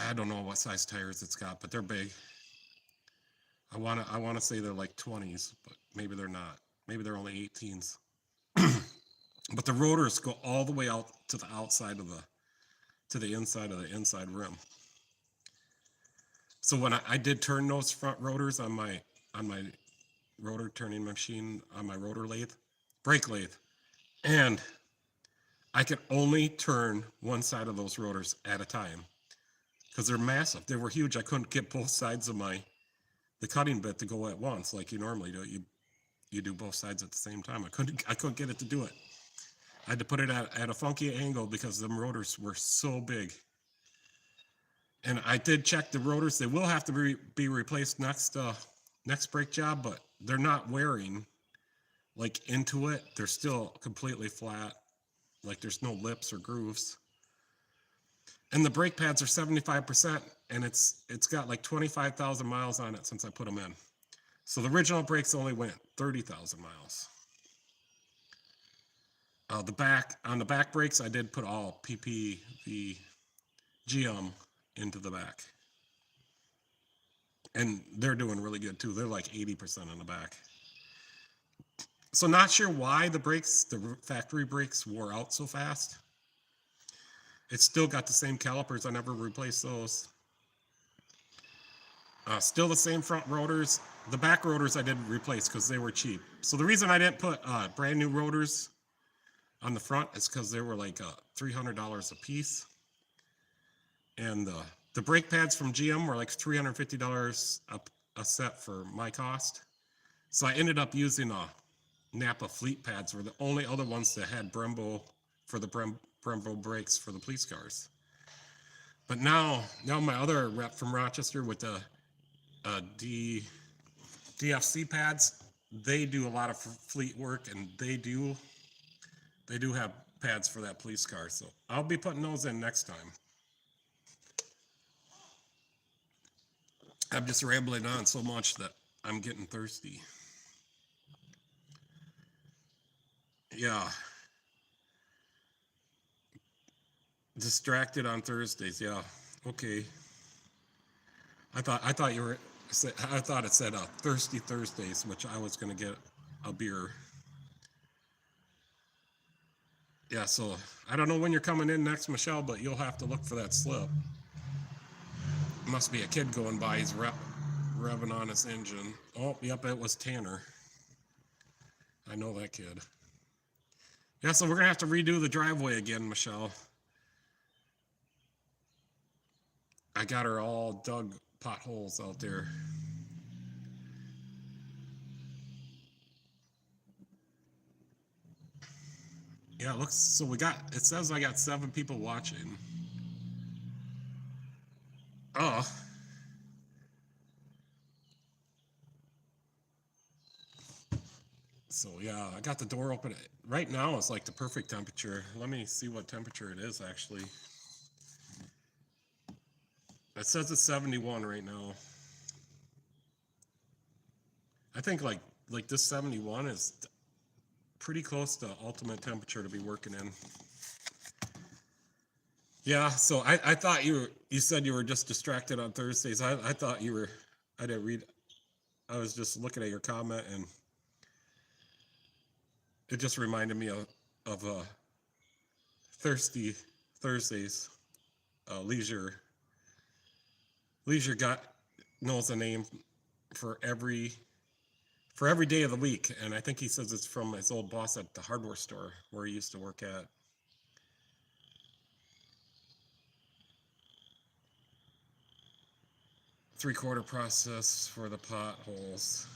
I don't know what size tires it's got, but they're big. I wanna say they're 20s, but maybe they're not. Maybe they're only 18s. But the rotors go all the way out to the outside of to the inside of the inside rim. So when I did turn those front rotors on my rotor turning machine, on my rotor lathe, brake lathe, and I could only turn one side of those rotors at a time because they're massive. They were huge. I couldn't get both sides of the cutting bit to go at once like you normally do. You do both sides at the same time. I couldn't get it to do it. I had to put it at a funky angle because the rotors were so big. And I did check the rotors. They will have to be replaced next brake job, but they're not wearing into it. They're still completely flat. There's no lips or grooves. And the brake pads are 75%, and it's got 25,000 miles on it since I put them in. So the original brakes only went 30,000 miles. On the back brakes, I did put all PPV GM into the back. And they're doing really good too. They're 80% on the back. So not sure why the factory brakes wore out so fast. It's still got the same calipers. I never replaced those. Still the same front rotors. The back rotors I didn't replace because they were cheap. So the reason I didn't put brand new rotors on the front is because they were like $300 a piece. And the brake pads from GM were like $350 a set for my cost. So I ended up using Napa Fleet pads, were the only other ones that had Brembo for the Brembo brakes for the police cars. But now my other rep from Rochester with the DFC pads, they do a lot of fleet work, and they do have pads for that police car. So I'll be putting those in next time. I'm just rambling on so much that I'm getting thirsty. Yeah. Distracted on Thursdays. Yeah. Okay. I thought it said Thirsty Thursdays, which I was gonna get a beer. Yeah. So I don't know when you're coming in next, Michelle, but you'll have to look for that slip. Must be a kid going by. He's revving on his engine. Oh, yep, it was Tanner. I know that kid. Yeah, so we're gonna have to redo the driveway again, Michelle. I got her all dug potholes out there. Yeah, it looks, so it says I got 7 people watching. Oh. So yeah, I got the door open. Right now it's like the perfect temperature. Let me see what temperature it is actually. It says it's 71 right now. I think like this 71 is pretty close to ultimate temperature to be working in. Yeah, so I thought you said you were just distracted on Thursdays. I thought you were, I didn't read, I was just looking at your comment, and it just reminded me of Thirsty Thursdays. Leisure knows a name for every day of the week, and I think he says it's from his old boss at the hardware store where he used to work at. Three-quarter process for the potholes.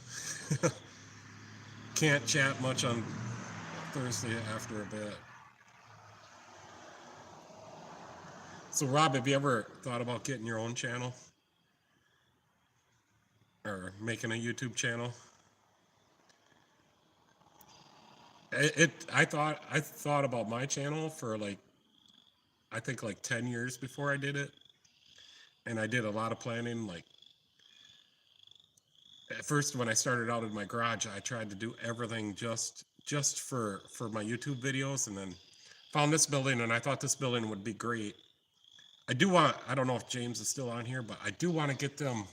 Can't chat much on Thursday after a bit. So Rob, have you ever thought about getting your own channel? Or making a YouTube channel? I thought about my channel for I think 10 years before I did it. And I did a lot of planning. Like at first, when I started out in my garage, I tried to do everything just for my YouTube videos, and then found this building, and I thought this building would be great. I don't know if James is still on here, but I do want to get them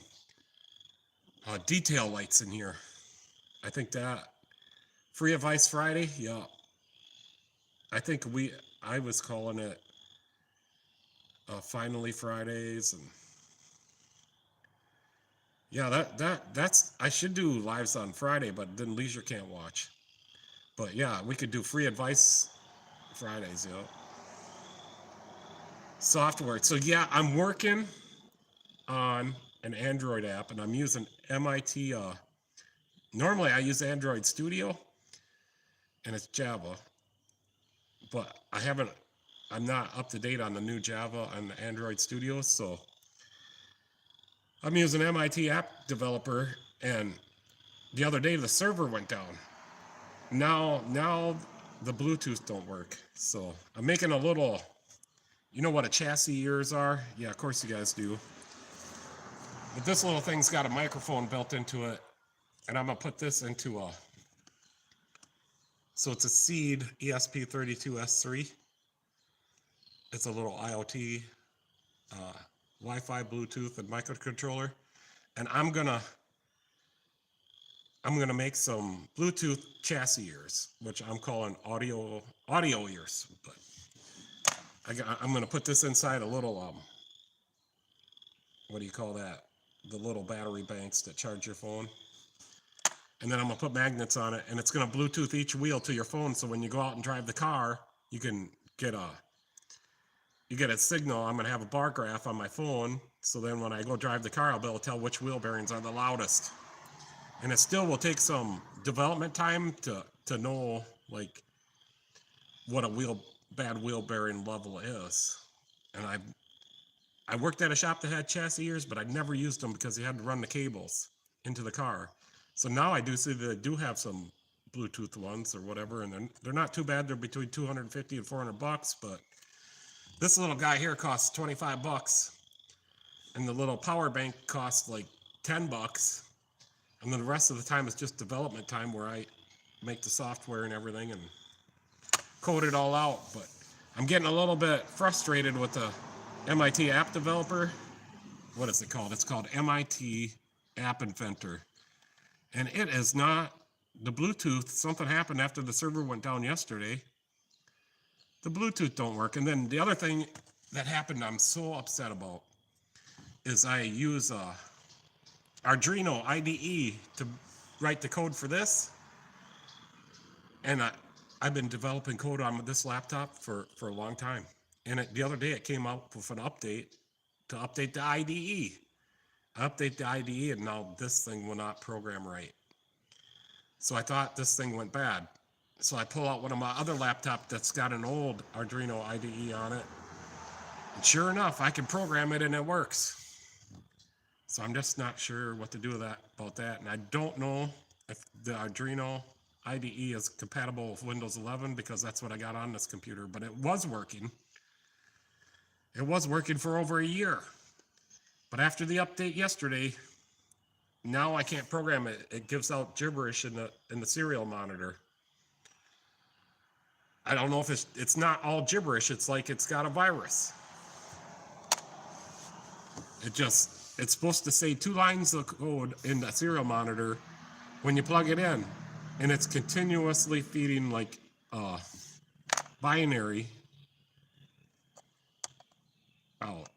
detail lights in here. I think that Free Advice Friday, yeah. I think I was calling it Finally Fridays, and yeah, that's I should do lives on Friday, but then Leisure can't watch. But yeah, we could do Free Advice Fridays, yeah. Software. So yeah, I'm working on an Android app, and I'm using MIT. Normally I use Android Studio, and it's Java, but I'm not up to date on the new Java and the Android Studio, so I'm using MIT App Developer, and the other day the server went down. Now the Bluetooth don't work, so I'm making a little, you know what a chassis ears are? Yeah, of course you guys do. But this little thing's got a microphone built into it, and I'm gonna put this into so it's a Seed ESP32S3. It's a little IoT, Wi-Fi, Bluetooth, and microcontroller, and I'm gonna make some Bluetooth chassis ears, which I'm calling audio ears. But I'm going to put this inside a little, what do you call that? The little battery banks that charge your phone. And then I'm going to put magnets on it, and it's going to Bluetooth each wheel to your phone, so when you go out and drive the car, you can get a signal. I'm going to have a bar graph on my phone, so then when I go drive the car, I'll be able to tell which wheel bearings are the loudest. And it still will take some development time to know, like, what a bad wheel bearing level is. And I worked at a shop that had chassis ears, but I never used them because you had to run the cables into the car. So now I do see that they do have some Bluetooth ones or whatever, and they're not too bad. They're between $250 and $400, but this little guy here costs $25, and the little power bank costs like $10, and then the rest of the time is just development time where I make the software and everything and code it all out. But I'm getting a little bit frustrated with the MIT app developer. What is it called? It's called MIT App Inventor. And it is not the Bluetooth. Something happened after the server went down yesterday. The Bluetooth don't work. And then the other thing that happened I'm so upset about is I use Arduino IDE to write the code for this. And I've been developing code on this laptop for a long time. And the other day it came out with an update to update the IDE. I update the IDE, and now this thing will not program right. So I thought this thing went bad. So I pull out one of my other laptops that's got an old Arduino IDE on it. And sure enough, I can program it and it works. So I'm just not sure what to do about that. And I don't know if the Arduino IDE is compatible with Windows 11 because that's what I got on this computer. But it was working. It was working for over a year. But after the update yesterday, now I can't program it. It gives out gibberish in the serial monitor. I don't know if it's not all gibberish. It's like it's got a virus. It's supposed to say 2 lines of code in the serial monitor when you plug it in, and it's continuously feeding like binary out.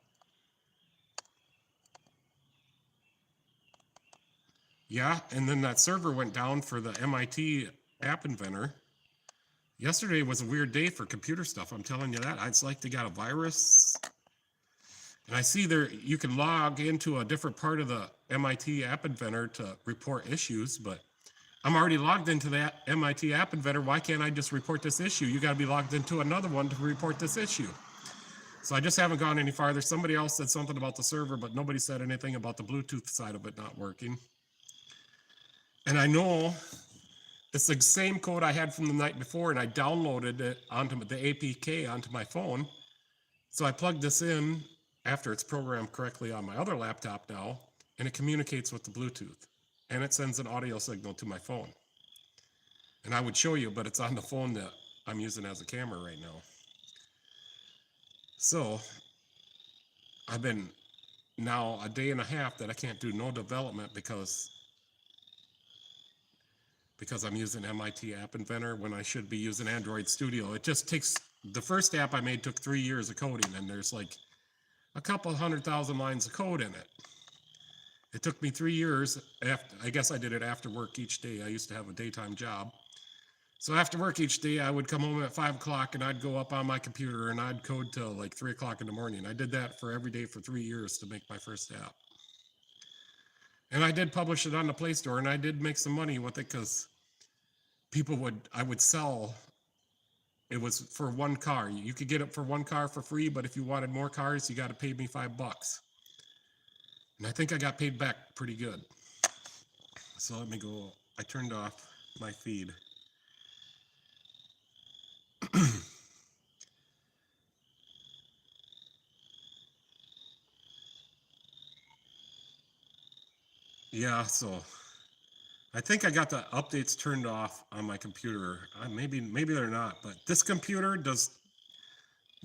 Yeah, and then that server went down for the MIT App Inventor. Yesterday was a weird day for computer stuff, I'm telling you that. It's like they got a virus. And I see there you can log into a different part of the MIT App Inventor to report issues, but I'm already logged into that MIT App Inventor. Why can't I just report this issue? You got to be logged into another one to report this issue. So I just haven't gone any farther. Somebody else said something about the server, but nobody said anything about the Bluetooth side of it not working. And I know it's the same code I had from the night before, and I downloaded it onto the APK onto my phone. So I plugged this in after it's programmed correctly on my other laptop now, and it communicates with the Bluetooth, and it sends an audio signal to my phone. And I would show you, but it's on the phone that I'm using as a camera right now. So I've been now a day and a half that I can't do no development because I'm using MIT App Inventor when I should be using Android Studio. It just takes, the first app I made took 3 years of coding, and there's like a couple 100,000 lines of code in it. It took me 3 years. I guess I did it after work each day. I used to have a daytime job. So after work each day, I would come home at 5 o'clock and I'd go up on my computer and I'd code till like 3 o'clock in the morning. I did that for every day for 3 years to make my first app. And I did publish it on the Play Store, and I did make some money with it because I would sell, it was for one car. You could get it for one car for free, but if you wanted more cars, you got to pay me $5. And I think I got paid back pretty good. So let me go, I turned off my feed. Yeah, so I think I got the updates turned off on my computer. Maybe they're not, but this computer does,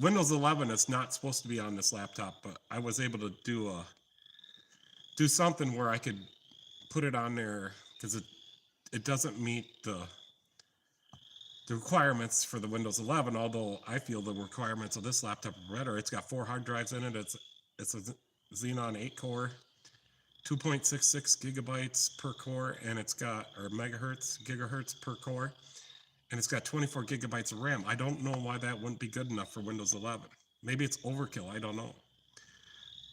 Windows 11 is not supposed to be on this laptop, but I was able to do something where I could put it on there because it doesn't meet the requirements for the Windows 11, although I feel the requirements of this laptop are better. It's got 4 hard drives in it. It's a Xenon 8 core, 2.66 gigabytes per core, and it's got, or gigahertz per core, and it's got 24 gigabytes of RAM. I don't know why that wouldn't be good enough for Windows 11. Maybe it's overkill, I don't know.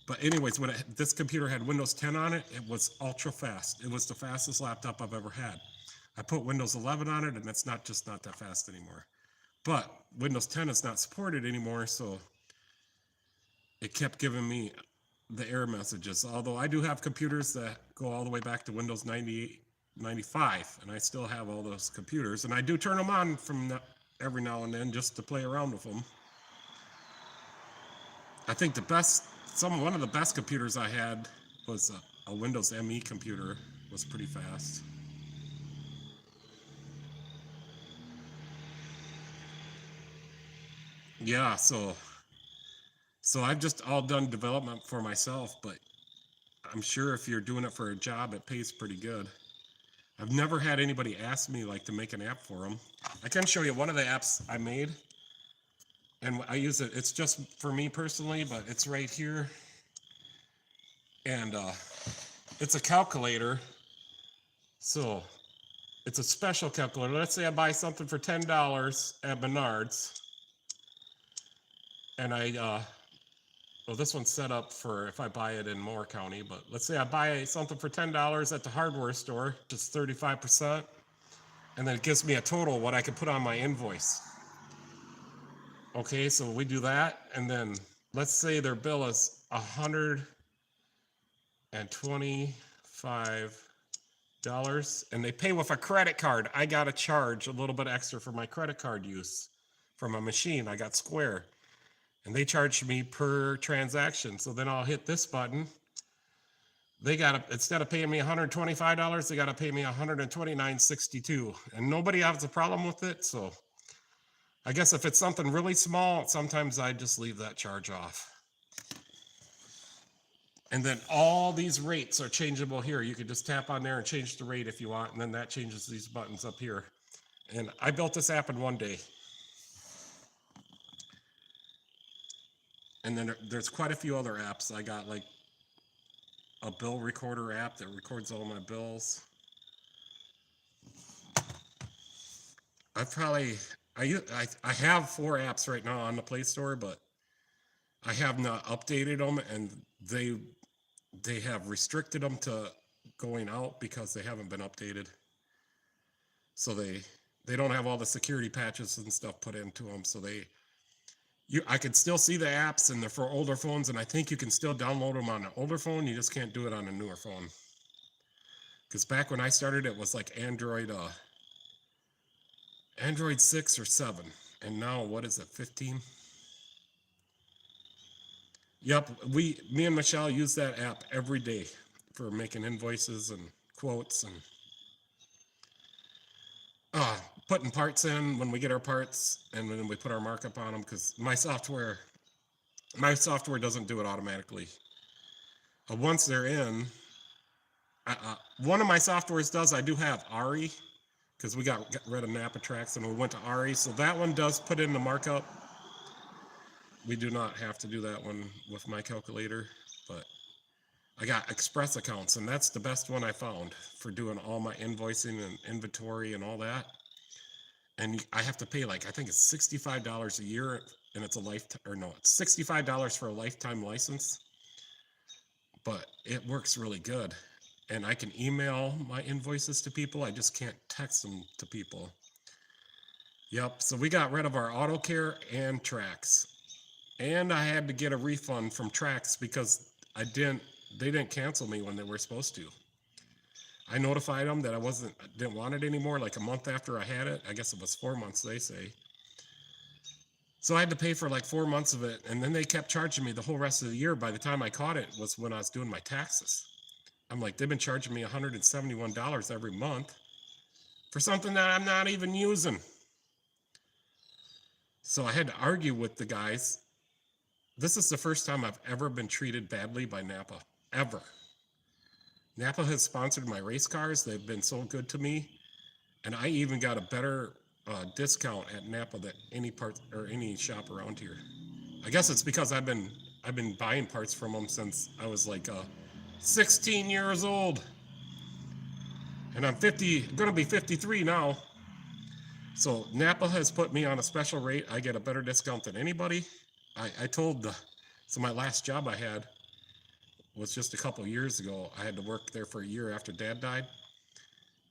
But anyways, when this computer had Windows 10 on it, it was ultra fast. It was the fastest laptop I've ever had. I put Windows 11 on it, and it's not that fast anymore. But Windows 10 is not supported anymore, so it kept giving me the error messages. Although I do have computers that go all the way back to Windows 98, 95, and I still have all those computers, and I do turn them on from every now and then just to play around with them. I think one of the best computers I had was a Windows ME computer. It was pretty fast. Yeah, so I've just all done development for myself, but I'm sure if you're doing it for a job, it pays pretty good. I've never had anybody ask me like to make an app for them. I can show you one of the apps I made, and I use it. It's just for me personally, but it's right here, and it's a calculator. So it's a special calculator. Let's say I buy something for $10 at Menards. And well, this one's set up for if I buy it in Moore County, but let's say I buy something for $10 at the hardware store, just 35%, and then it gives me a total what I can put on my invoice. Okay, so we do that, and then let's say their bill is $125, and they pay with a credit card. I got to charge a little bit extra for my credit card use from a machine. I got Square. And they charge me per transaction. So then I'll hit this button. They got to, instead of paying me $125, they got to pay me $129.62. And nobody has a problem with it. So I guess if it's something really small, sometimes I just leave that charge off. And then all these rates are changeable here. You can just tap on there and change the rate if you want. And then that changes these buttons up here. And I built this app in one day. And then there's quite a few other apps. I got like a bill recorder app that records all my bills. I have 4 apps right now on the Play Store, but I have not updated them, and they have restricted them to going out because they haven't been updated. So they don't have all the security patches and stuff put into them. So I can still see the apps, and they're for older phones, and I think you can still download them on an older phone. You just can't do it on a newer phone. Because back when I started, it was like Android 6 or 7. And now, what is it, 15? Yep, me and Michelle use that app every day for making invoices and quotes and putting parts in when we get our parts, and then we put our markup on them, because my software doesn't do it automatically. Once they're in, one of my softwares does. I do have Ari, because we got rid of NapaTrax and we went to Ari, so that one does put in the markup. We do not have to do that one with my calculator, but I got Express Accounts, and that's the best one I found for doing all my invoicing and inventory and all that. And I have to pay, like, I think it's $65 a year, and it's a lifetime, or no, it's $65 for a lifetime license. But it works really good. And I can email my invoices to people. I just can't text them to people. Yep, so we got rid of our AutoCare and Trax. And I had to get a refund from Trax because they didn't cancel me when they were supposed to. I notified them that I didn't want it anymore, like a month after I had it. I guess it was 4 months, they say. So I had to pay for like 4 months of it, and then they kept charging me the whole rest of the year. By the time I caught it was when I was doing my taxes. I'm like, they've been charging me $171 every month for something that I'm not even using. So I had to argue with the guys. This is the first time I've ever been treated badly by Napa, ever. Napa has sponsored my race cars. They've been so good to me. And I even got a better discount at Napa that any part or any shop around here. I guess it's because I've been buying parts from them since I was like 16 years old, and I'm 50, gonna be 53 now. So Napa has put me on a special rate. I get a better discount than anybody. I told so my last job I had was just a couple years ago. I had to work there for a year after Dad died,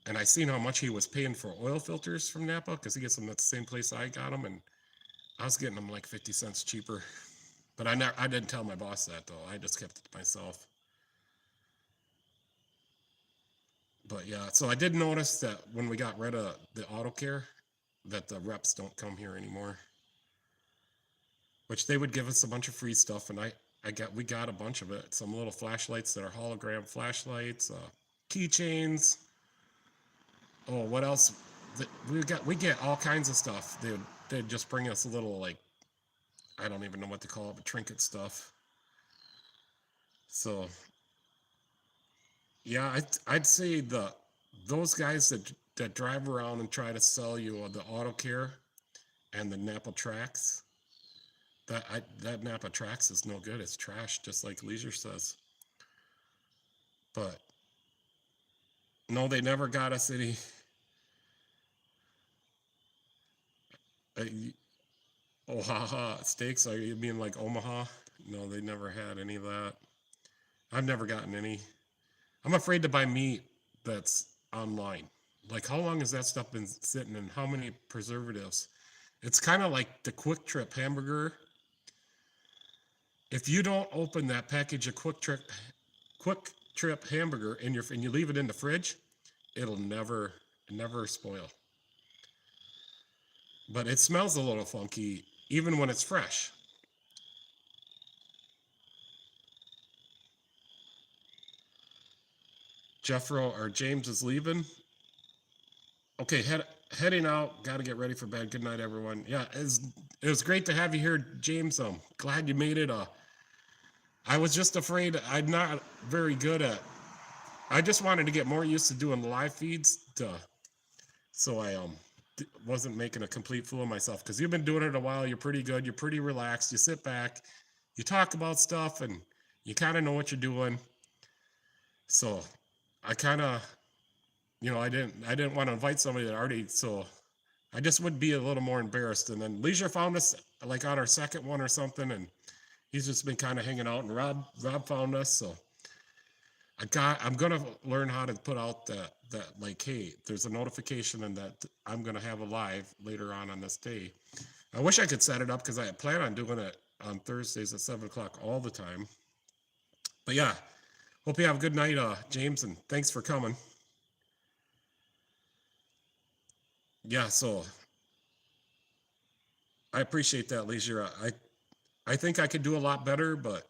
and I seen how much he was paying for oil filters from Napa because he gets them at the same place I got them, and I was getting them like 50 cents cheaper. But I didn't tell my boss that though. I just kept it to myself. But yeah, so I did notice that when we got rid of the auto care, that the reps don't come here anymore. Which they would give us a bunch of free stuff, and we got a bunch of it. Some little flashlights that are hologram flashlights, keychains. Oh, what else? We get all kinds of stuff. They'd just bring us a little, like, I don't even know what to call it, but trinket stuff. So yeah, I'd say those guys that drive around and try to sell you the auto care and the Napa Trax, that Napa Trax is no good. It's trash, just like Leisure says. But no, they never got us any. Oaxaca steaks. Are you mean like Omaha? No, they never had any of that. I've never gotten any. I'm afraid to buy meat that's online. Like, how long has that stuff been sitting and how many preservatives? It's kind of like the Quick Trip hamburger. If you don't open that package of Quick Trip hamburger and you leave it in the fridge, it'll never spoil. But it smells a little funky even when it's fresh. Jeffro or James is leaving. Okay, heading out. Got to get ready for bed. Good night, everyone. Yeah, it was great to have you here, James. Glad you made it. I was just afraid I'm not very good at. I just wanted to get more used to doing live feeds, so I wasn't making a complete fool of myself. Because you've been doing it a while. You're pretty good. You're pretty relaxed. You sit back, you talk about stuff, and you kind of know what you're doing. So I kind of, I didn't want to invite somebody that already, so I just would be a little more embarrassed. And then Leisure found us like on our second one or something, and he's just been kind of hanging out. And Rob found us, so I'm gonna learn how to put out that like, hey, there's a notification and that I'm gonna have a live later on this day. I wish I could set it up because I plan on doing it on Thursdays at 7 o'clock all the time. But yeah, hope you have a good night, James, and thanks for coming. Yeah, so I appreciate that, Leisure. I think I could do a lot better, but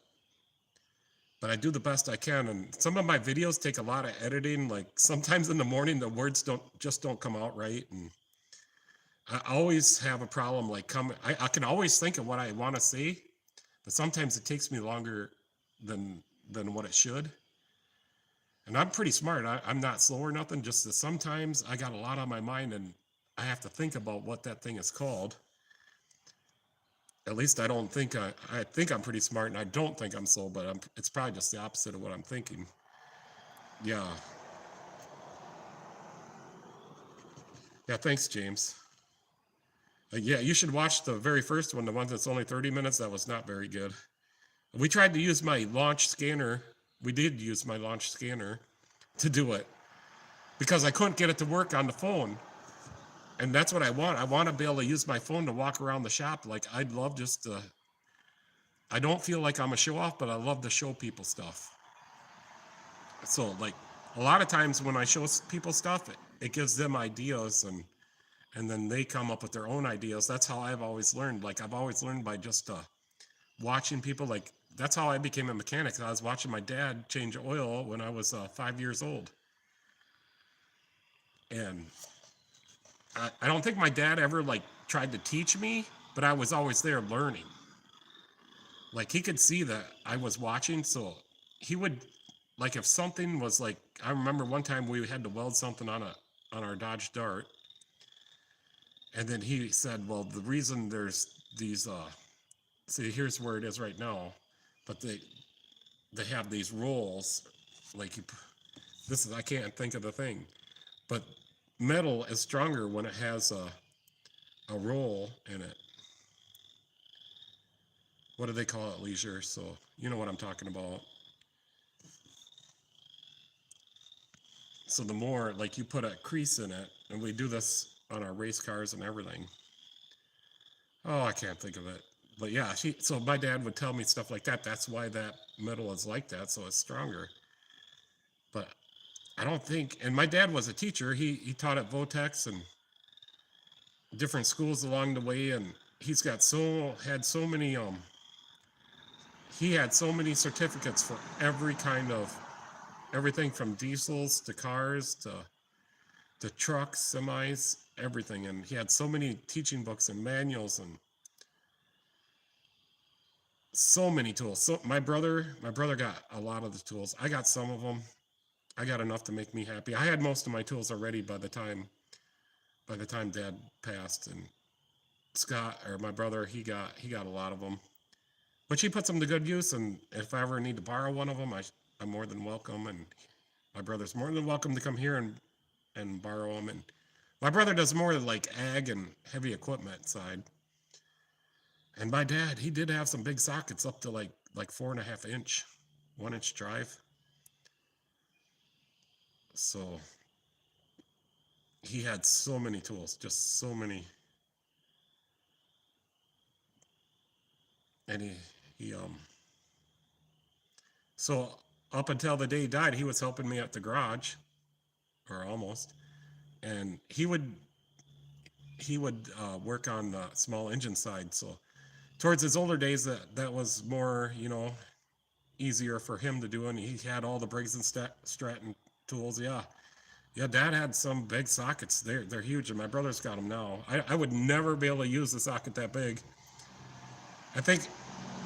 I do the best I can. And some of my videos take a lot of editing. Like sometimes in the morning, the words don't come out right, and I always have a problem. Like I can always think of what I want to say, but sometimes it takes me longer than what it should. And I'm pretty smart. I'm not slow or nothing. Just that sometimes I got a lot on my mind, and I have to think about what that thing is called. At least I don't think I think I'm pretty smart, and I don't think I'm slow, but it's probably just the opposite of what I'm thinking. Yeah. Yeah, thanks, James. Yeah, you should watch the very first one, the one that's only 30 minutes. That was not very good. We tried to use my launch scanner. We did use my launch scanner to do it because I couldn't get it to work on the phone. And that's what I want. I want to be able to use my phone to walk around the shop. Like, I'd love just to, I don't feel like I'm a show off, but I love to show people stuff. So, like, a lot of times when I show people stuff, it gives them ideas, and then they come up with their own ideas. That's how I've always learned. Like, I've always learned by just watching people. Like, that's how I became a mechanic. I was watching my dad change oil when I was 5 years old. And I don't think my dad ever like tried to teach me, but I was always there learning. Like, he could see that I was watching, so he would, like, if something was like, I remember one time we had to weld something on our Dodge Dart, And then he said, well, the reason there's these, see, here's where it is right now, but they have these rolls, like this is, I can't think of the thing, but metal is stronger when it has a roll in it. What do they call it, Leisure? So you know what I'm talking about. So the more, like, you put a crease in it, and we do this on our race cars and everything. Oh, I can't think of it. But yeah, so my dad would tell me stuff like that. That's why that metal is like that, so it's stronger. But I don't think, and my dad was a teacher. He taught at Votex and different schools along the way, and he's got had so many he had so many certificates for every kind of everything from diesels to cars to trucks, semis, everything. And he had so many teaching books and manuals and so many tools. So my brother got a lot of the tools. I got some of them. I got enough to make me happy. I had most of my tools already by the time Dad passed. And Scott, or my brother, he got a lot of them, which he puts them to good use. And if I ever need to borrow one of them, I'm more than welcome. And my brother's more than welcome to come here and borrow them. And my brother does more like ag and heavy equipment side. And my dad, he did have some big sockets up to like 4.5 inch, 1 inch drive. So he had so many tools, just so many. And so up until the day he died, he was helping me at the garage, or almost. And he would work on the small engine side. So towards his older days, that was more, easier for him to do. And he had all the Briggs and Stratton tools. Yeah. Dad had some big sockets. They're huge, and my brother's got them now. I would never be able to use a socket that big. I think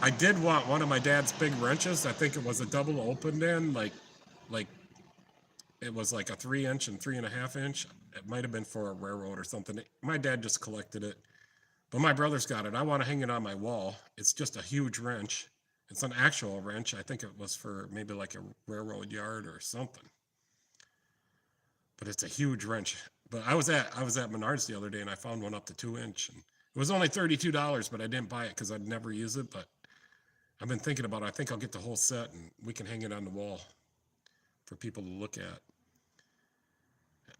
I did want one of my dad's big wrenches. I think it was a double open end, like it was like a 3 inch and 3.5 inch. It might have been for a railroad or something. My dad just collected it, but my brother's got it. I want to hang it on my wall. It's just a huge wrench. It's an actual wrench. I think it was for maybe like a railroad yard or something. But it's a huge wrench. But I was at Menards the other day, and I found one up to 2 inch. And it was only $32, but I didn't buy it because I'd never use it. But I've been thinking about it. I think I'll get the whole set, and we can hang it on the wall for people to look at.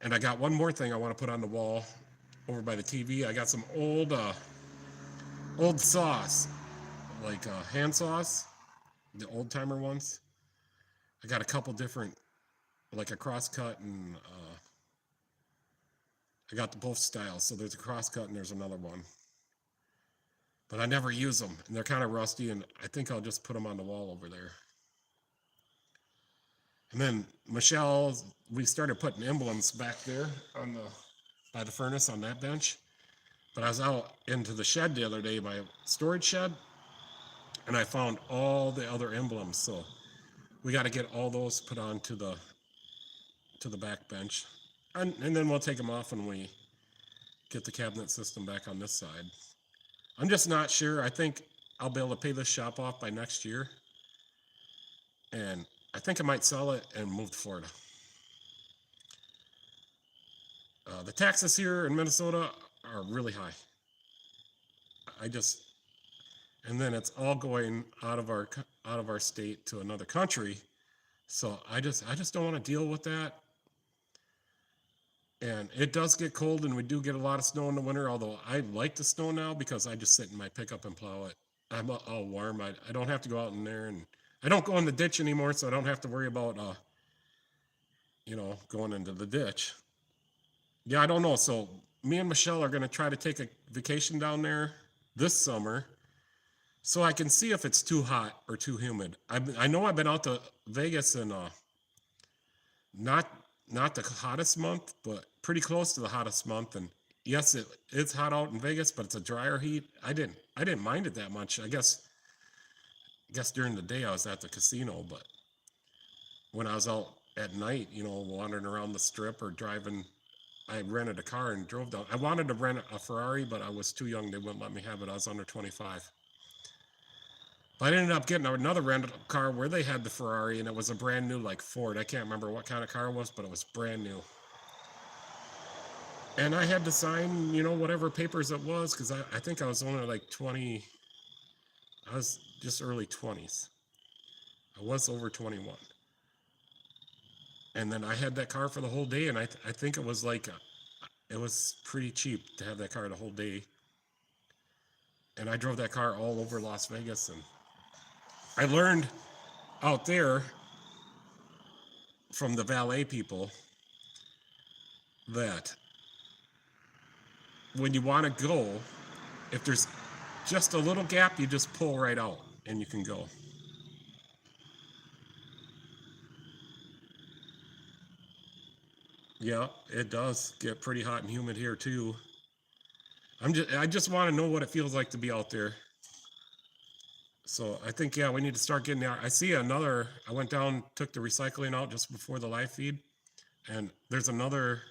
And I got one more thing I want to put on the wall over by the TV. I got some old saws, like hand saws, the old timer ones. I got a couple different, like a crosscut, and I got both styles. So there's a crosscut and there's another one. But I never use them, and they're kind of rusty, and I think I'll just put them on the wall over there. And then Michelle, we started putting emblems back there by the furnace on that bench. But I was out into the shed the other day, my storage shed, and I found all the other emblems. So we got to get all those put on to the back bench, and then we'll take them off when we get the cabinet system back on this side. I'm just not sure. I think I'll be able to pay this shop off by next year, and I think I might sell it and move to Florida. The taxes here in Minnesota are really high. And then it's all going out of our state to another country. So I just don't want to deal with that. And it does get cold, and we do get a lot of snow in the winter, although I like the snow now because I just sit in my pickup and plow it. I'm all warm. I don't have to go out in there, and I don't go in the ditch anymore, so I don't have to worry about going into the ditch. Yeah, I don't know. So me and Michelle are going to try to take a vacation down there this summer so I can see if it's too hot or too humid. I know I've been out to Vegas in not the hottest month, but pretty close to the hottest month. And yes, it's hot out in Vegas, but it's a drier heat. I didn't mind it that much. I guess during the day I was at the casino, but when I was out at night, wandering around the strip or driving I rented a car and drove down. I wanted to rent a Ferrari, but I was too young. They wouldn't let me have it. I was under 25. But I ended up getting another rental car where they had the Ferrari, and it was a brand new, like Ford. I can't remember what kind of car it was, but it was brand new. And I had to sign, whatever papers it was, because I think I was only like 20. I was just early 20s. I was over 21. And then I had that car for the whole day, and I think it was like, it was pretty cheap to have that car the whole day. And I drove that car all over Las Vegas, and I learned out there from the valet people that when you want to go, if there's just a little gap, you just pull right out and you can go. Yeah, it does get pretty hot and humid here too. I just want to know what it feels like to be out there. So I think, yeah, we need to start getting there. I see another, I went down, took the recycling out just before the live feed, and there's another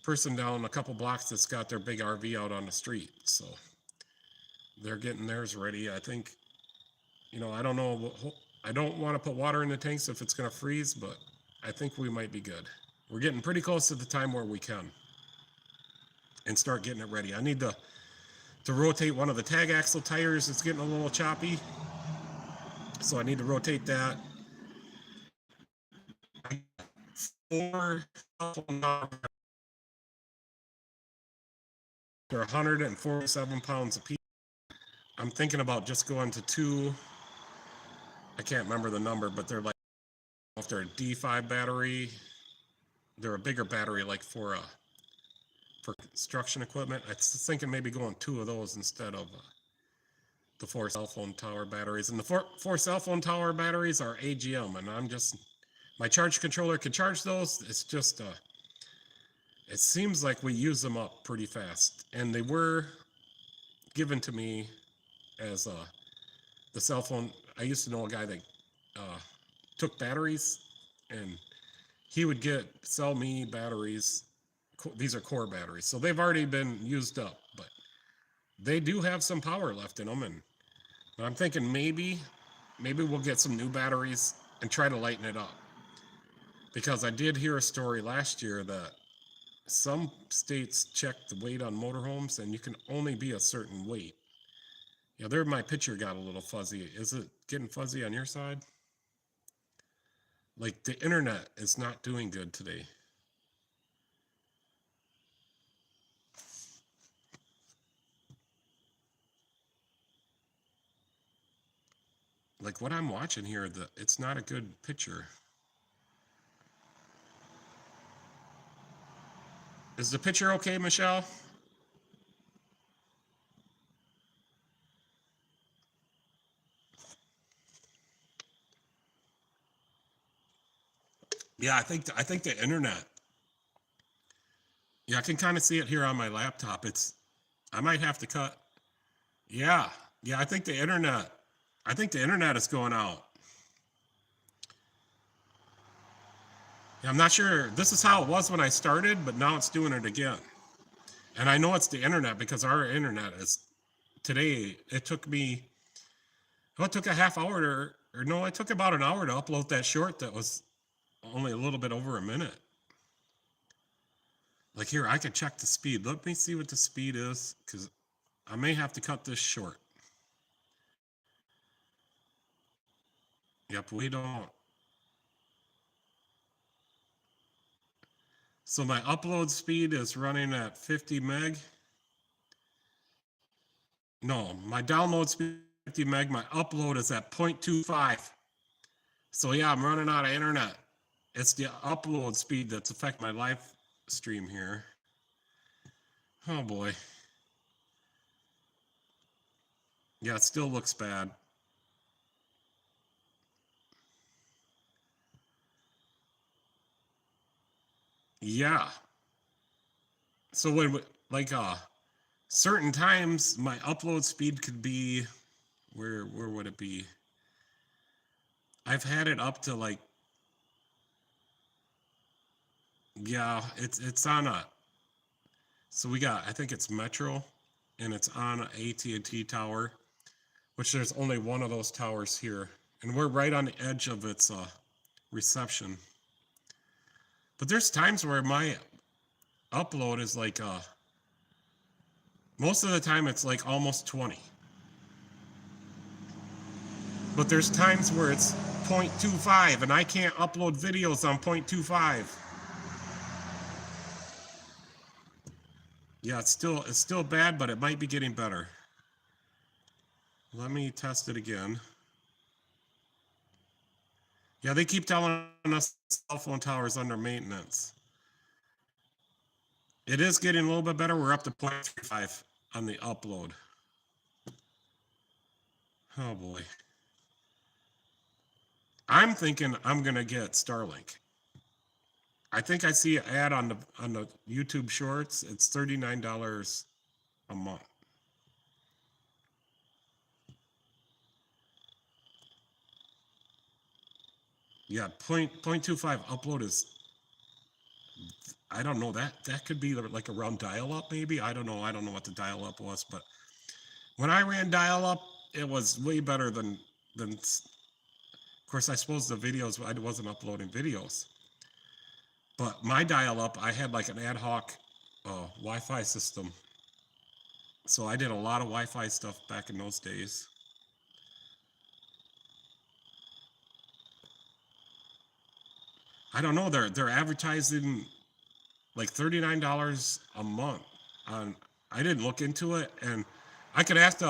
person down a couple blocks that's got their big RV out on the street. So they're getting theirs ready. I think, I don't know. I don't want to put water in the tanks if it's going to freeze, but I think we might be good. We're getting pretty close to the time where we can and start getting it ready. I need to rotate one of the tag axle tires. It's getting a little choppy, so I need to rotate that. They're 147 pounds apiece. I'm thinking about just going to 2. I can't remember the number, but they're like, if they're a D5 battery, they're a bigger battery, like for construction equipment. I was thinking maybe going 2 of those instead of the 4 cell phone tower batteries. And the 4 cell phone tower batteries are AGM, and my charge controller can charge those. It's just it seems like we use them up pretty fast, and they were given to me as the cell phone. I used to know a guy that took batteries, and he would sell me batteries. These are core batteries, so they've already been used up, but they do have some power left in them. And I'm thinking maybe we'll get some new batteries and try to lighten it up, because I did hear a story last year that some states check the weight on motorhomes, and you can only be a certain weight. Yeah, there my picture got a little fuzzy. Is it getting fuzzy on your side? Like, the internet is not doing good today. Like, what I'm watching here, it's not a good picture. Is the picture okay, Michelle? Yeah, I think the internet. Yeah, I can kind of see it here on my laptop. I might have to cut. Yeah, I think the internet. I think the internet is going out. Yeah, I'm not sure. This is how it was when I started, but now it's doing it again. And I know it's the internet, because our internet is today. It took me. Well, it took a half hour or no, it took about an hour to upload that short that was only a little bit over a minute. Like, here, I could check the speed. Let me see what the speed is, because I may have to cut this short. Yep, we don't. So my upload speed is running at 50 meg. No, my download speed is 50 meg. My upload is at 0.25. So yeah, I'm running out of internet. It's the upload speed that's affecting my live stream here. Oh boy. Yeah, it still looks bad. Yeah. So when, like, certain times my upload speed could be, where would it be? I've had it up to like Yeah, it's on a. So we got, I think it's Metro, and it's on a AT&T tower, which there's only one of those towers here, and we're right on the edge of its reception. But there's times where my upload is like most of the time it's like almost 20. But there's times where it's 0.25 and I can't upload videos on 0.25. Yeah, it's still bad, but it might be getting better. Let me test it again. Yeah, they keep telling us cell phone towers under maintenance. It is getting a little bit better. We're up to 0.35 on the upload. Oh boy. I'm thinking I'm gonna get Starlink. I think I see an ad on the YouTube Shorts. It's $39 a month. Yeah, 0.25 upload is, I don't know, that could be like around dial-up maybe. I don't know what the dial-up was, but when I ran dial-up, it was way better than of course I suppose the videos, I wasn't uploading videos. But my dial-up, I had like an ad hoc Wi-Fi system. So I did a lot of Wi-Fi stuff back in those days. I don't know, they're advertising like $39 a month on, I didn't look into it, and I could ask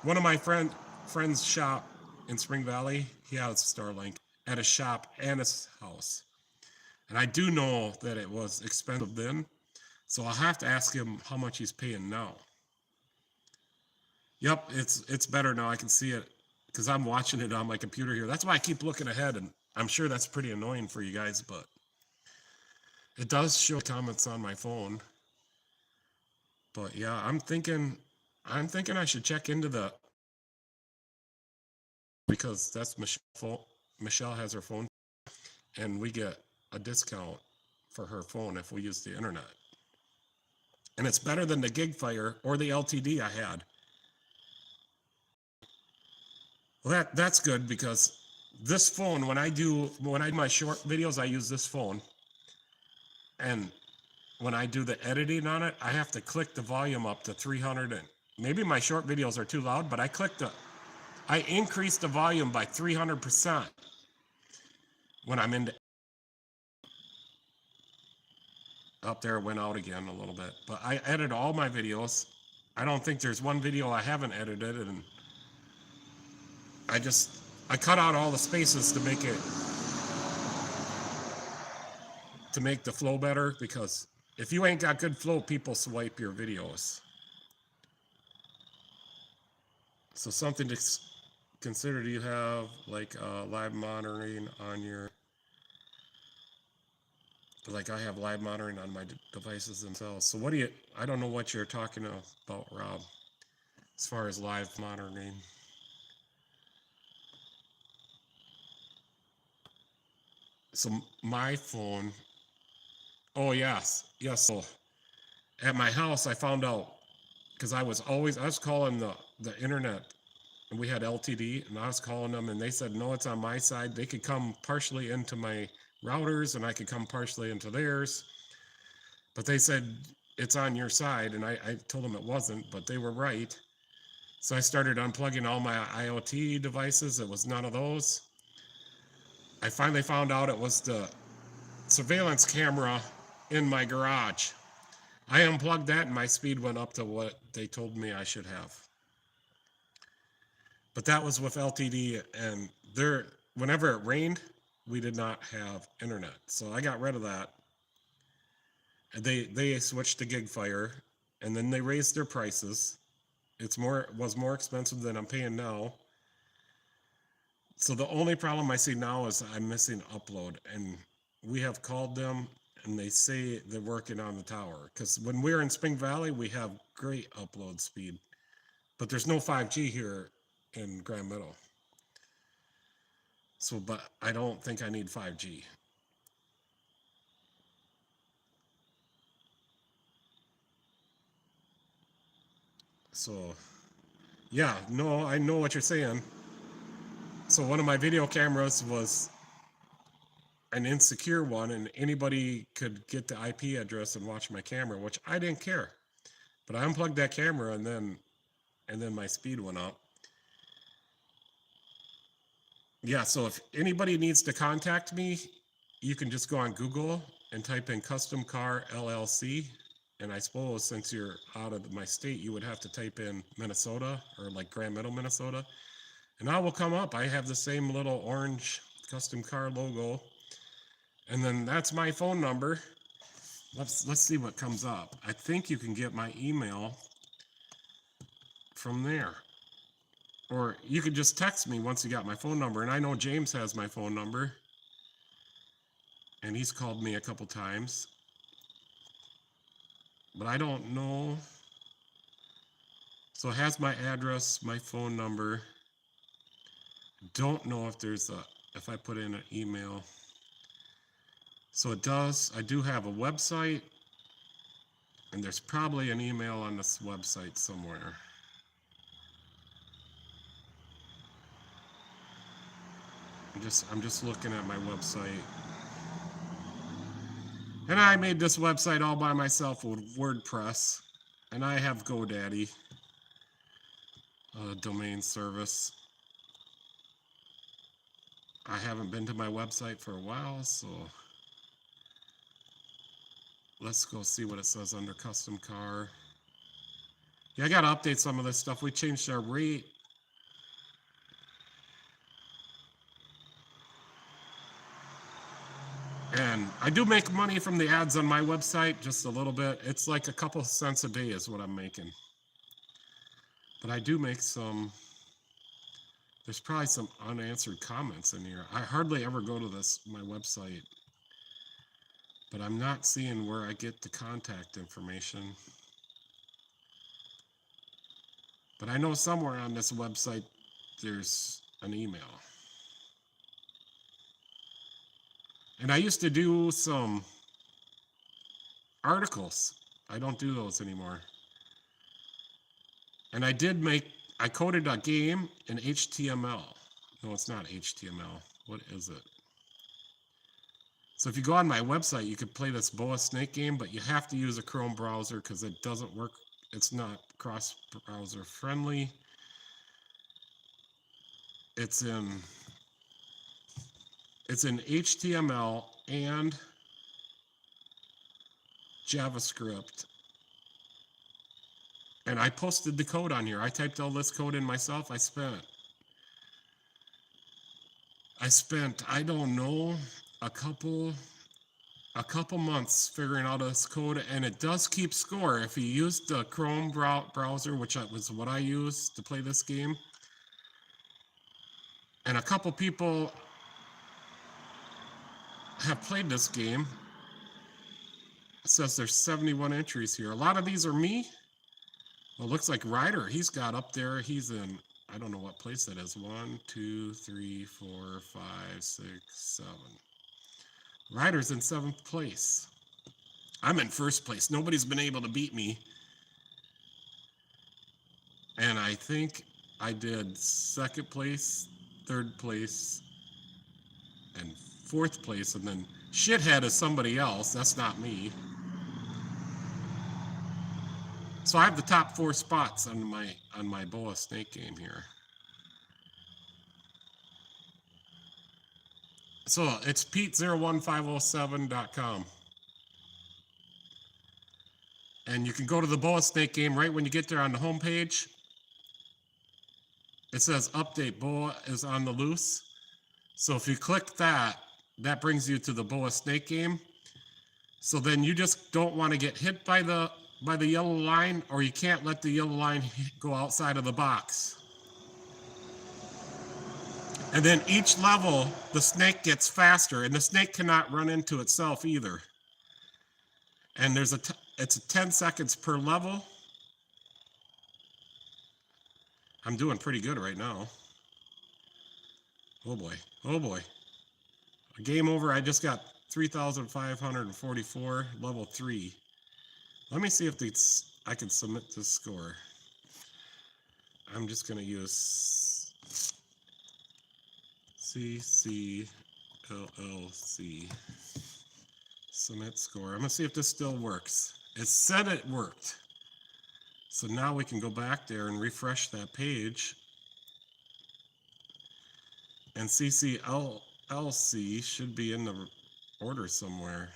one of my friend's shop in Spring Valley. He has Starlink at his shop and his house. And I do know that it was expensive then, so I'll have to ask him how much he's paying now. Yep, it's better now. I can see it because I'm watching it on my computer here. That's why I keep looking ahead, and I'm sure that's pretty annoying for you guys, but it does show comments on my phone. But yeah, I'm thinking I should check into the, because that's Michelle has her phone, and we get a discount for her phone if we use the internet. And it's better than the GigFire or the LTD I had. Well, that's good, because this phone, when I do my short videos, I use this phone. And when I do the editing on it, I have to click the volume up to 300, and maybe my short videos are too loud, but I increase the volume by 300% when I'm into. Up there, it went out again a little bit, but I edit all my videos. I don't think there's one video I haven't edited, and I cut out all the spaces to make the flow better, because if you ain't got good flow, people swipe your videos. So something to consider. Do you have like live monitoring on your, like I have live monitoring on my devices themselves. So I don't know what you're talking about, Rob, as far as live monitoring. So my phone, oh yes. So at my house, I found out, because I was calling the internet, and we had LTD, and I was calling them, and they said, no, it's on my side. They could come partially into my routers, and I could come partially into theirs. But they said, it's on your side, and I told them it wasn't, but they were right. So I started unplugging all my IoT devices. It was none of those. I finally found out it was the surveillance camera in my garage. I unplugged that, and my speed went up to what they told me I should have. But that was with LTD, and whenever it rained, we did not have internet. So I got rid of that. And they switched to GigFire, and then they raised their prices. It was more expensive than I'm paying now. So the only problem I see now is I'm missing upload, and we have called them, and they say they're working on the tower. Because when we're in Spring Valley, we have great upload speed, but there's no 5G here in Grand Meadow. So, but I don't think I need 5G. So, yeah, no, I know what you're saying. So one of my video cameras was an insecure one, and anybody could get the IP address and watch my camera, which I didn't care. But I unplugged that camera, and then my speed went up. Yeah, so if anybody needs to contact me, you can just go on Google and type in Custom Car LLC. And I suppose since you're out of my state, you would have to type in Minnesota or like Grand Meadow, Minnesota. And I will come up. I have the same little orange custom car logo. And then that's my phone number. Let's see what comes up. I think you can get my email from there. Or you could just text me once you got my phone number. And I know James has my phone number. And he's called me a couple times. But I don't know. So it has my address, my phone number. Don't know if if I put in an email. So it does. I do have a website. And there's probably an email on this website somewhere. I'm just looking at my website. And I made this website all by myself with WordPress. And I have GoDaddy domain service. I haven't been to my website for a while, so let's go see what it says under custom car. Yeah, I got to update some of this stuff. We changed our rate. And I do make money from the ads on my website, just a little bit. It's like a couple cents a day is what I'm making. But I do make some, there's probably some unanswered comments in here. I hardly ever go to my website. But I'm not seeing where I get the contact information. But I know somewhere on this website there's an email. And I used to do some articles. I don't do those anymore. And I coded a game in HTML. No, it's not HTML. What is it? So if you go on my website, you could play this Boa Snake game, but you have to use a Chrome browser because it doesn't work. It's not cross-browser friendly. It's in HTML and JavaScript. And I posted the code on here. I typed all this code in myself. I spent, I don't know, a couple months figuring out this code, and it does keep score. If you use the Chrome browser, which was what I used to play this game, and a couple people have played this game. It says there's 71 entries here. A lot of these are me. Well, it looks like Ryder, he's got up there. He's in, I don't know what place that is. 1, 2, 3, 4, 5, 6, 7. Ryder's in 7th place. I'm in 1st place. Nobody's been able to beat me. And I think I did 2nd place, 3rd place, and 4th place. And then Shithead is somebody else. That's not me. So I have the top 4 spots on my Boa Snake game here. So it's Pete01507.com. And you can go to the Boa Snake game right when you get there on the home page. It says update, Boa is on the loose. So if you click that, that brings you to the Boa Snake game. So then you just don't want to get hit by the yellow line, or you can't let the yellow line go outside of the box. And then each level, the snake gets faster, and the snake cannot run into itself either. And it's 10 seconds per level. I'm doing pretty good right now. Oh boy, oh boy. Game over, I just got 3,544, level 3. Let me see if I can submit this score. I'm just going to use CCLLC submit score. I'm going to see if this still works. It said it worked. So now we can go back there and refresh that page. And CCLLC should be in the order somewhere.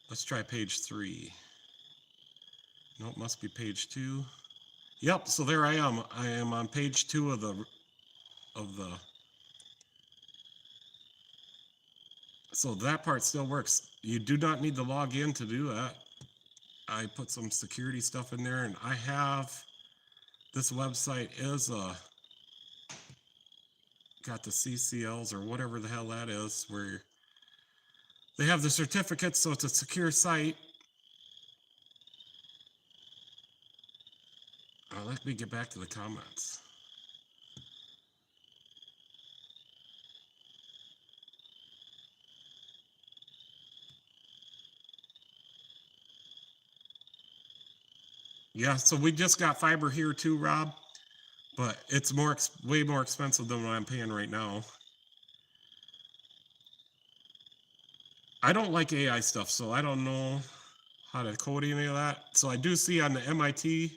Let's try page 3. No, it must be page 2. Yep, so there I am. I am on page 2 of the so that part still works. You do not need to log in to do that. I put some security stuff in there, and I have this website is got the CCLs or whatever the hell that is, where they have the certificates, so it's a secure site. Let me get back to the comments. Yeah, so we just got fiber here too, Rob, but it's way more expensive than what I'm paying right now. I don't like AI stuff, so I don't know how to code any of that. So I do see on the MIT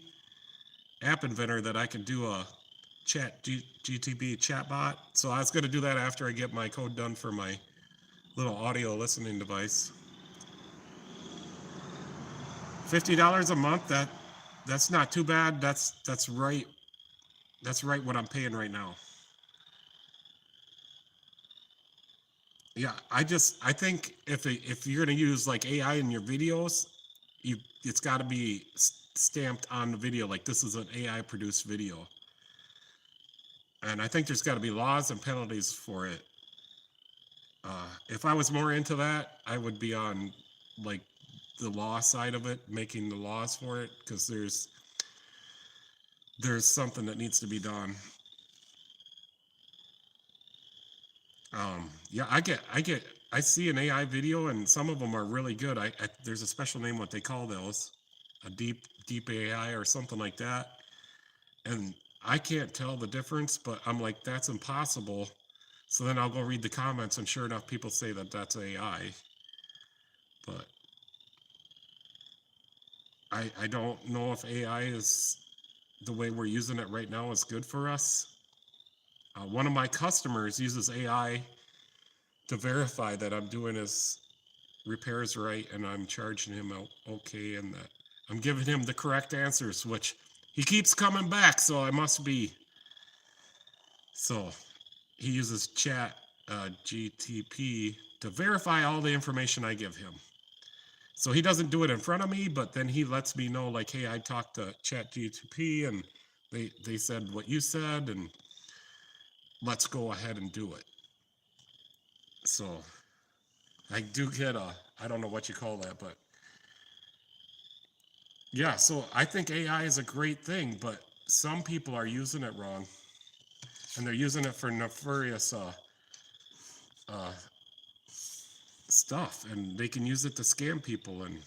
App Inventor that I can do a GTP chatbot. So I was going to do that after I get my code done for my little audio listening device. $50 a month, that's not too bad. That's right. That's right what I'm paying right now. Yeah, I think if you're gonna use like AI in your videos, it's got to be stamped on the video like this is an AI produced video. And I think there's got to be laws and penalties for it. If I was more into that, I would be on like the law side of it, making the laws for it, because there's something that needs to be done. Yeah, I see an AI video, and some of them are really good. There's a special name what they call those, a deep AI or something like that, and I can't tell the difference, but I'm like, that's impossible. So then I'll go read the comments, and sure enough, people say that that's AI. But I don't know if AI is the way we're using it right now is good for us. One of my customers uses AI to verify that I'm doing his repairs right, and I'm charging him out okay, and that I'm giving him the correct answers, which he keeps coming back, so I must be. So he uses chat GTP to verify all the information I give him. So he doesn't do it in front of me, but then he lets me know, like, hey, I talked to chat GTP, and they said what you said, and let's go ahead and do it. So I do get I don't know what you call that, but yeah, so I think AI is a great thing, but some people are using it wrong, and they're using it for nefarious stuff, and they can use it to scam people. And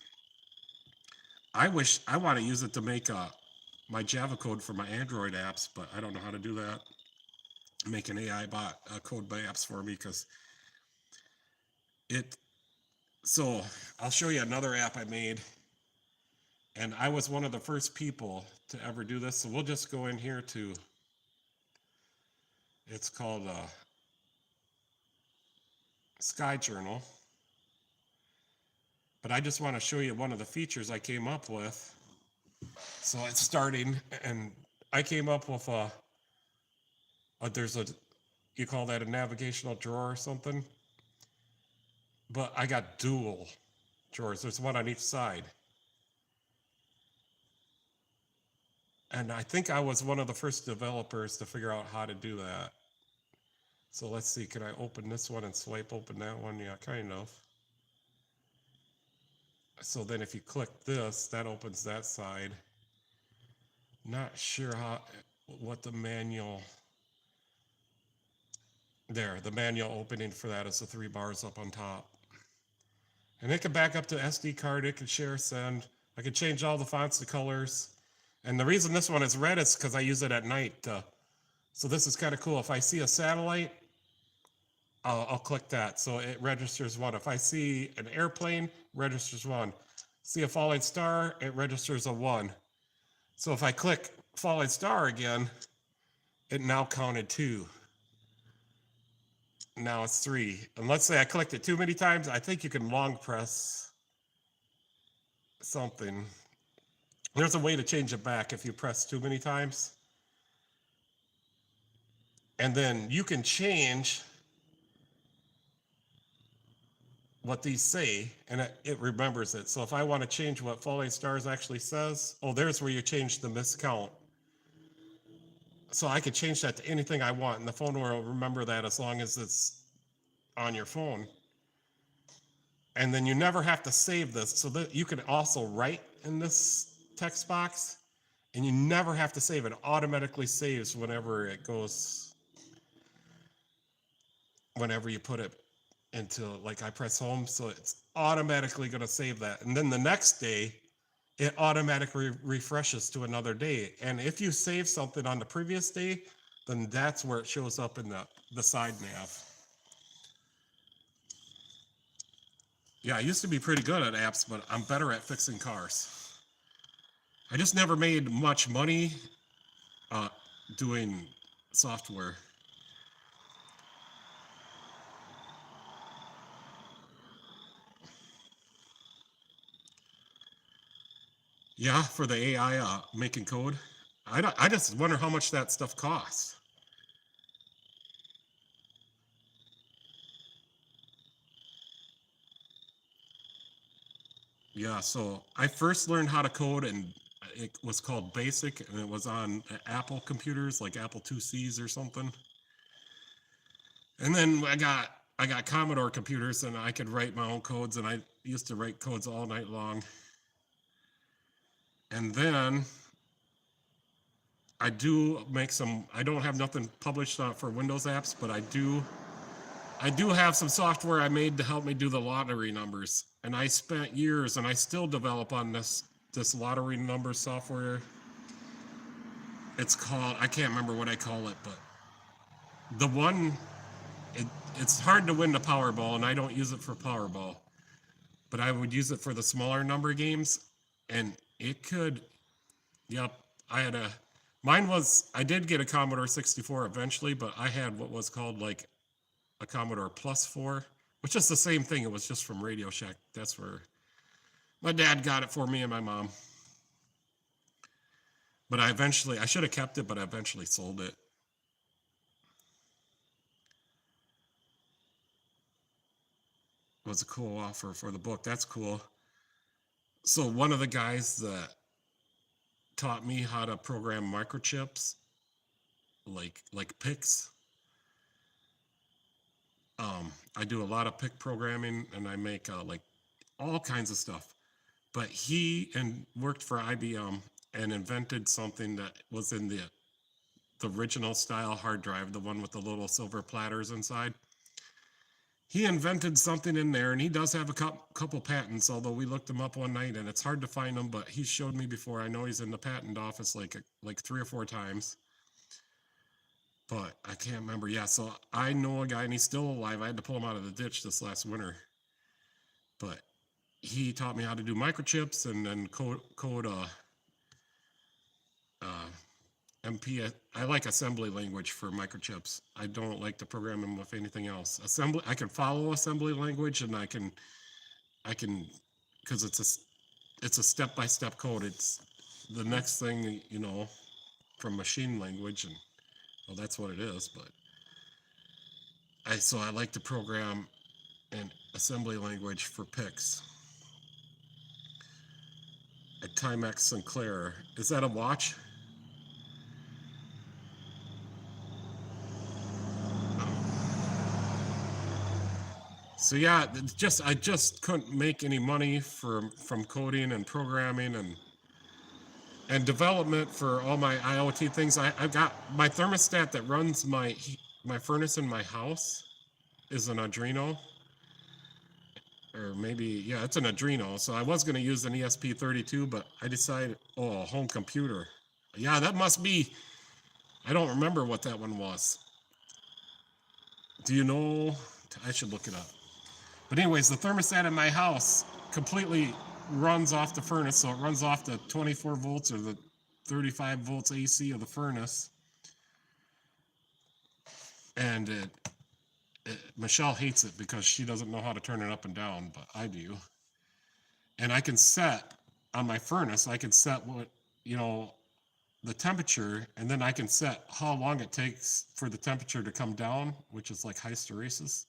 I want to use it to make my Java code for my Android apps, but I don't know how to do that. Make an AI bot code my apps for me, because so I'll show you another app I made, and I was one of the first people to ever do this. So we'll just go in here to, it's called Sky Journal. But I just want to show you one of the features I came up with. So it's starting, and I came up with you call that a navigational drawer or something? But I got dual drawers. There's one on each side. And I think I was one of the first developers to figure out how to do that. So let's see, can I open this one and swipe open that one? Yeah, kind of. So then if you click this, that opens that side. Not sure what the manual, the manual opening for that is the 3 bars up on top. And it can back up to SD card, it can share, send. I can change all the fonts, the colors. And the reason this one is red is because I use it at night. So this is kind of cool. If I see a satellite, I'll click that. So it registers 1. If I see an airplane, registers 1. See a falling star, it registers a 1. So if I click falling star again, it now counted 2. Now it's 3. And let's say I clicked it too many times, I think you can long press something. There's a way to change it back if you press too many times. And then you can change what these say, and it remembers it. So if I want to change what falling stars actually says, oh, there's where you change the miscount. So I could change that to anything I want, and the phone will remember that as long as it's on your phone. And then you never have to save this, so that you can also write in this text box, and you never have to save it. It automatically saves whenever it goes, whenever you put it into, like I press home, so it's automatically going to save that. And then the next day, it automatically refreshes to another day. And if you save something on the previous day, then that's where it shows up in the side nav. Yeah, I used to be pretty good at apps, but I'm better at fixing cars. I just never made much money doing software. Yeah, for the AI making code. I just wonder how much that stuff costs. Yeah, so I first learned how to code, and it was called BASIC, and it was on Apple computers, like Apple IICs or something. And then I got Commodore computers, and I could write my own codes, and I used to write codes all night long. And then I do make some, I don't have nothing published for Windows apps, but I do have some software I made to help me do the lottery numbers. And I spent years, and I still develop on this lottery number software. It's called, I can't remember what I call it, but the one, it's hard to win the Powerball, and I don't use it for Powerball, but I would use it for the smaller number games, and it could, yep, I did get a Commodore 64 eventually, but I had what was called like a Commodore Plus 4, which is the same thing. It was just from Radio Shack. That's where my dad got it for me and my mom. But I should have kept it, but I eventually sold it. It was a cool offer for the book. That's cool. So one of the guys that taught me how to program microchips, like PICs. I do a lot of PIC programming, and I make like all kinds of stuff. But he worked for IBM and invented something that was in the original style hard drive, the one with the little silver platters inside. He invented something in there, and he does have a couple patents, although we looked them up one night, and it's hard to find them, but he showed me before. I know he's in the patent office like 3 or 4 times. But I can't remember. Yeah, so I know a guy, and he's still alive. I had to pull him out of the ditch this last winter. But he taught me how to do microchips and then code MP. I like assembly language for microchips. I don't like to program them with anything else. Assembly, I can follow assembly language, and I can, because it's a step-by-step code. It's the next thing, from machine language, and well, that's what it is. But I like to program an assembly language for PICs. A Timex Sinclair. Is that a watch? So yeah, I just couldn't make any money from coding and programming and development for all my IoT things. I've got my thermostat that runs my furnace in my house is an Arduino, or maybe, yeah, it's an Adreno. So I was going to use an ESP32, but I decided, oh, home computer. Yeah, that must be, I don't remember what that one was. Do you know? I should look it up. But anyways, the thermostat in my house completely runs off the furnace. So it runs off the 24 volts or the 35 volts AC of the furnace. And Michelle hates it because she doesn't know how to turn it up and down, but I do. And I can set on my furnace, I can set what, you know, the temperature, and then I can set how long it takes for the temperature to come down, which is like hysteresis.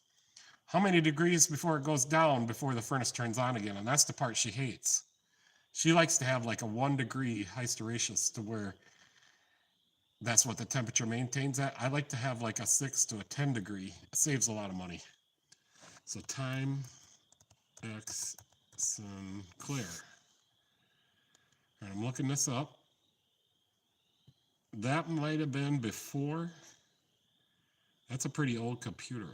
How many degrees before it goes down before the furnace turns on again? And that's the part she hates. She likes to have like a 1 degree hysteresis to where that's what the temperature maintains at. I like to have like a 6 to a 10 degree. It saves a lot of money. So time X Sinclair. And I'm looking this up. That might have been before. That's a pretty old computer.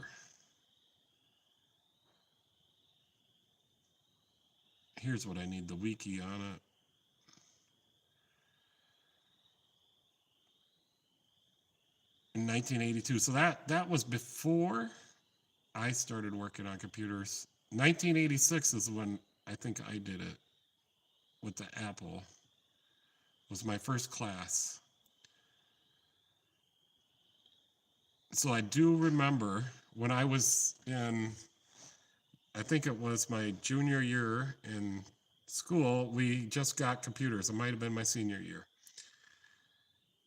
Here's what I need, the wiki on it. In 1982. So that was before I started working on computers. 1986 is when I think I did it with the Apple. It was my first class. So I do remember when I was in, I think it was my junior year in school, we just got computers. It might have been my senior year.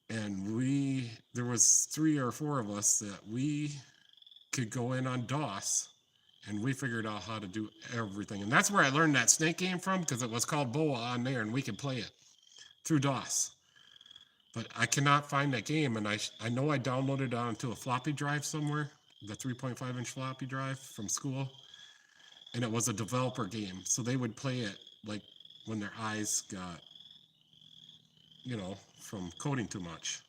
And there was 3 or 4 of us that we could go in on DOS, and we figured out how to do everything. And that's where I learned that Snake game from, because it was called BOA on there, and we could play it through DOS. But I cannot find that game, and I know I downloaded it onto a floppy drive somewhere, the 3.5-inch floppy drive from school, and it was a developer game. So they would play it like when their eyes got, you know, from coding too much.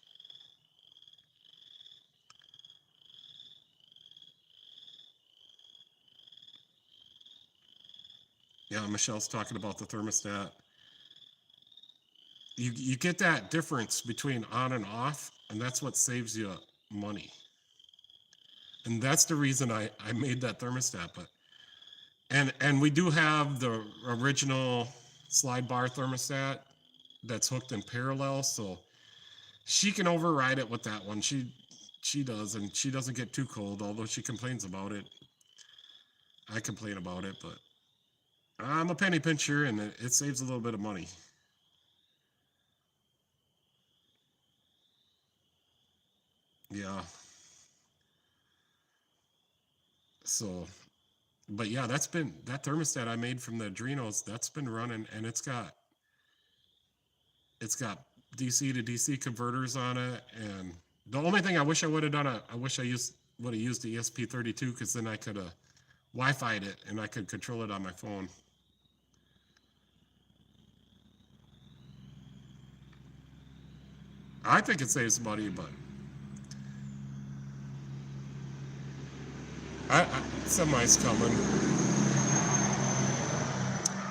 Yeah, Michelle's talking about the thermostat. You get that difference between on and off, and that's what saves you money. And that's the reason I made that thermostat. But and we do have the original slide bar thermostat that's hooked in parallel, so she can override it with that one. She does, and she doesn't get too cold, although she complains about it. I complain about it, but I'm a penny pincher, and it saves a little bit of money. Yeah. So, but yeah, that thermostat I made from the Adrenos, that's been running, and it's got DC to DC converters on it. And the only thing I wish I would have done, I wish I would have used the ESP32, because then I could have Wi-Fi'd it and I could control it on my phone. I think it saves money, but semi's coming.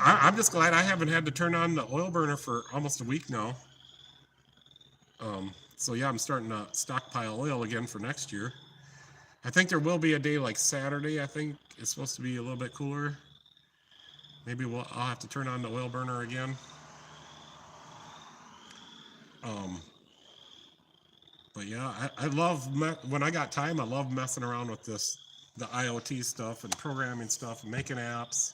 I'm just glad I haven't had to turn on the oil burner for almost a week now. So yeah, I'm starting to stockpile oil again for next year. I think there will be a day like Saturday. I think it's supposed to be a little bit cooler. Maybe I'll have to turn on the oil burner again. But yeah, I love, when I got time, I love messing around with the IoT stuff and programming stuff and making apps.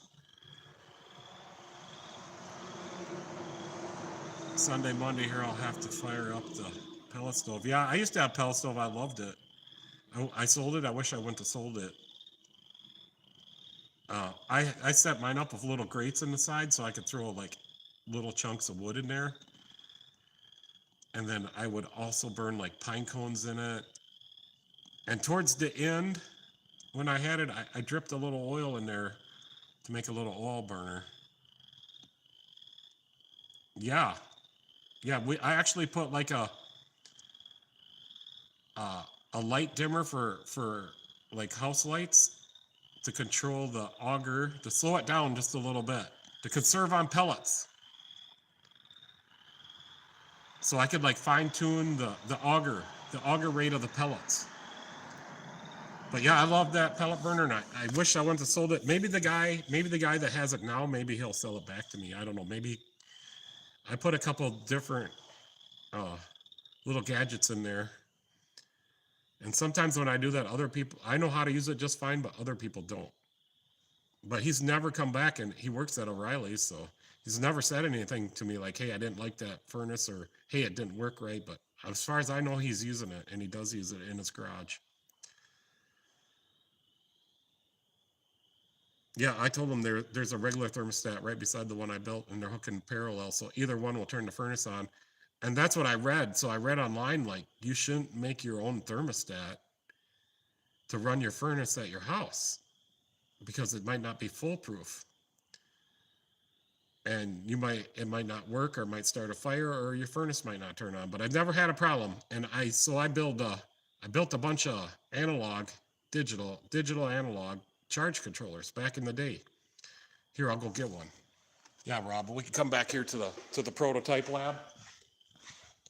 Sunday, Monday here, I'll have to fire up the pellet stove. Yeah, I used to have pellet stove. I loved it. I sold it. I wish I wouldn't have sold it. I set mine up with little grates in the side so I could throw like little chunks of wood in there. And then I would also burn like pine cones in it. And towards the end, when I had it, I dripped a little oil in there to make a little oil burner. Yeah. Yeah, I actually put like a light dimmer for like house lights to control the auger, to slow it down just a little bit, to conserve on pellets. So I could like fine tune the auger rate of the pellets. But yeah, I love that pellet burner, and I wish I wouldn't have sold it. Maybe the guy that has it now, maybe he'll sell it back to me. I don't know. Maybe I put a couple different little gadgets in there. And sometimes when I do that, other people, I know how to use it just fine, but other people don't. But he's never come back, and he works at O'Reilly's, so he's never said anything to me like, hey, I didn't like that furnace, or hey, it didn't work right. But as far as I know, he's using it, and he does use it in his garage. Yeah, I told him there's a regular thermostat right beside the one I built, and they're hooking parallel, so either one will turn the furnace on. And that's what I read. So I read online, like, you shouldn't make your own thermostat to run your furnace at your house because it might not be foolproof. And it might not work, or it might start a fire, or your furnace might not turn on. But I've never had a problem. And I built a bunch of digital analog charge controllers back in the day. Here, I'll go get one. Yeah, Rob, we can come back here to the prototype lab.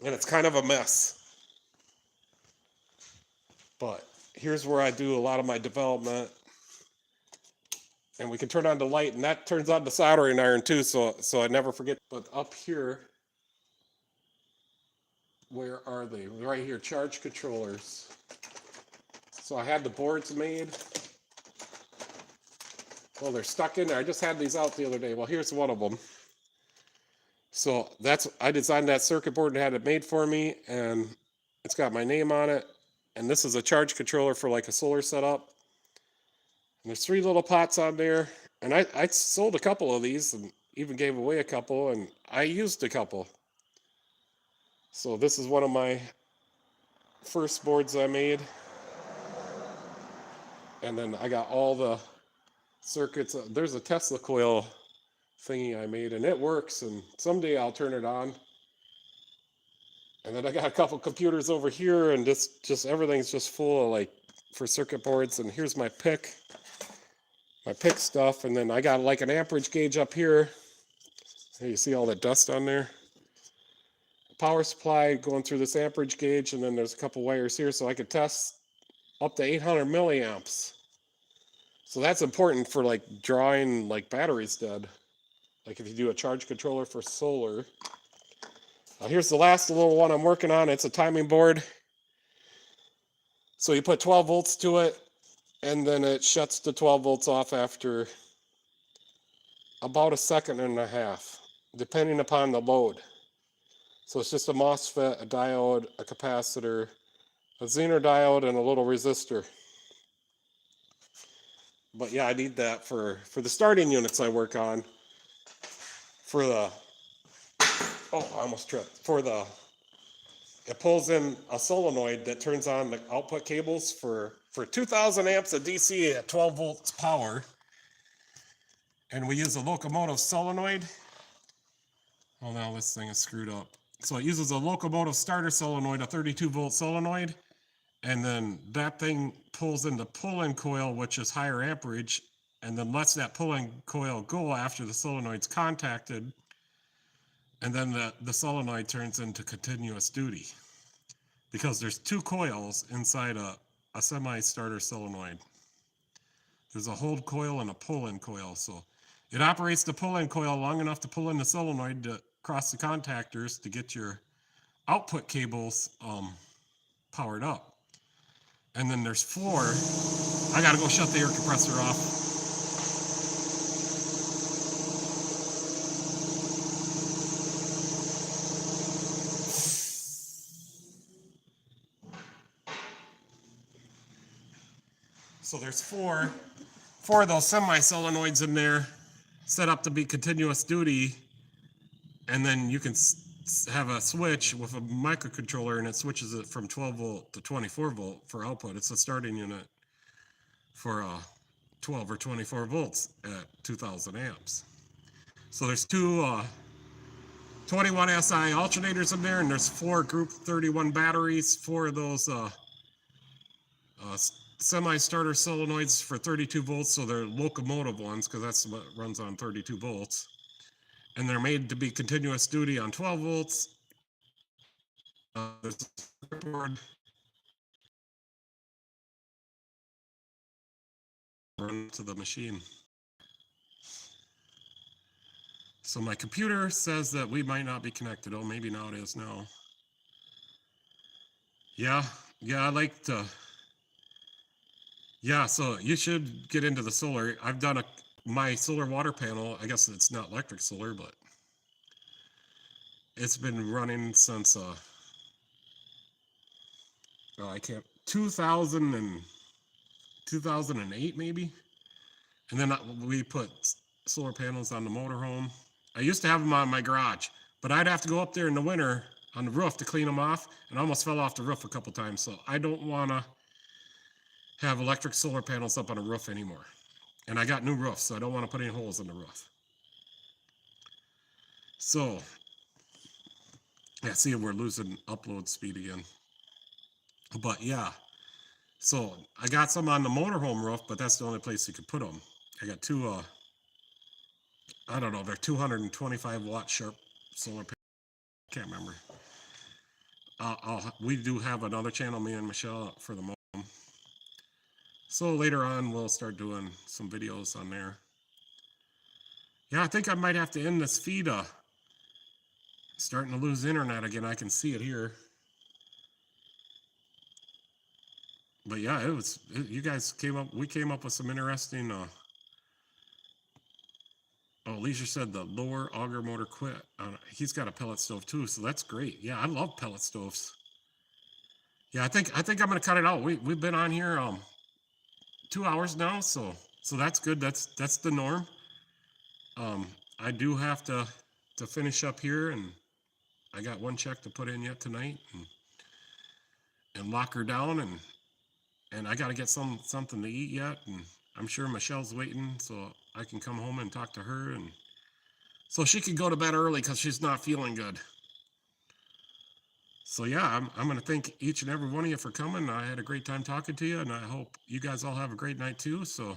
And it's kind of a mess. But here's where I do a lot of my development. And we can turn on the light, and that turns on the soldering iron too, so I never forget. But up here, where are they? Right here, charge controllers. So I had the boards made. Well, they're stuck in there. I just had these out the other day. Well, here's one of them. So I designed that circuit board and had it made for me, and it's got my name on it. And this is a charge controller for like a solar setup. And there's 3 little pots on there. And I sold a couple of these and even gave away a couple, and I used a couple. So this is one of my first boards I made. And then I got all the circuits. There's a Tesla coil thingy I made, and it works, and someday I'll turn it on. And then I got a couple computers over here, and just everything's just full of like for circuit boards. And here's my pick stuff. And then I got like an amperage gauge up here. So you see all that dust on there. Power supply going through this amperage gauge, and then there's a couple wires here, so I could test up to 800 milliamps. So that's important for like drawing like batteries dead. Like if you do a charge controller for solar. Here's the last little one I'm working on. It's a timing board. So you put 12 volts to it, and then it shuts the 12 volts off after about 1.5 seconds, depending upon the load. So it's just a MOSFET, a diode, a capacitor, a Zener diode, and a little resistor. But yeah, I need that for the starting units I work on. For the, oh, I almost tripped. It pulls in a solenoid that turns on the output cables for 2,000 amps of DC at 12 volts power. And we use a locomotive solenoid. Oh, now this thing is screwed up. So it uses a locomotive starter solenoid, a 32 volt solenoid. And then that thing pulls in the pull-in coil, which is higher amperage, and then lets that pull-in coil go after the solenoid's contacted. And then the solenoid turns into continuous duty. Because there's 2 coils inside a semi-starter solenoid. There's a hold coil and a pull-in coil. So it operates the pull-in coil long enough to pull in the solenoid to cross the contactors to get your output cables powered up. And then there's 4. I gotta go shut the air compressor off. So there's 4 of those semi-solenoids in there set up to be continuous duty. And then you can have a switch with a microcontroller, and it switches it from 12 volt to 24 volt for output. It's a starting unit for 12 or 24 volts at 2,000 amps. So there's 2 21 SI alternators in there, and there's 4 group 31 batteries, 4 of those semi-starter solenoids for 32 volts, so they're locomotive ones because that's what runs on 32 volts. And they're made to be continuous duty on 12 volts. There's a board. Run to the machine. So my computer says that we might not be connected. Oh, maybe now it is now. Yeah, I like to. Yeah, so you should get into the solar. I've done my solar water panel. I guess it's not electric solar, but it's been running since I can't 2008 maybe. And then we put solar panels on the motorhome. I used to have them on my garage, but I'd have to go up there in the winter on the roof to clean them off, and I almost fell off the roof a couple times. So I don't want to have electric solar panels up on a roof anymore. And I got new roofs, so I don't want to put any holes in the roof. So, yeah, see, we're losing upload speed again. But yeah, so I got some on the motorhome roof, but that's the only place you could put them. I got two, I don't know, they're 225 watt sharp solar panels. Can't remember. We do have another channel, me and Michelle, for the modem. So later on, we'll start doing some videos on there. Yeah, I think I might have to end this feed. Starting to lose internet again. I can see it here. But yeah, you guys we came up with some interesting. Leisure said the lower auger motor quit. He's got a pellet stove too, so that's great. Yeah, I love pellet stoves. Yeah, I think I'm gonna cut it out. We've been on here 2 hours now, so that's good. That's the norm. I do have to finish up here, and I got one check to put in yet tonight, and lock her down, and I got to get something to eat yet, and I'm sure Michelle's waiting, so I can come home and talk to her, and so she can go to bed early because she's not feeling good. So yeah, I'm going to thank each and every one of you for coming. I had a great time talking to you, and I hope you guys all have a great night too. So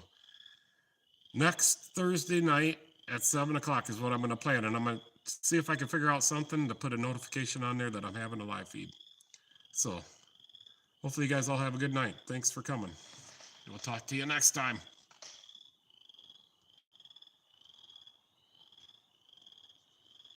next Thursday night at 7 o'clock is what I'm going to plan, and I'm going to see if I can figure out something to put a notification on there that I'm having a live feed. So hopefully you guys all have a good night. Thanks for coming. We'll talk to you next time.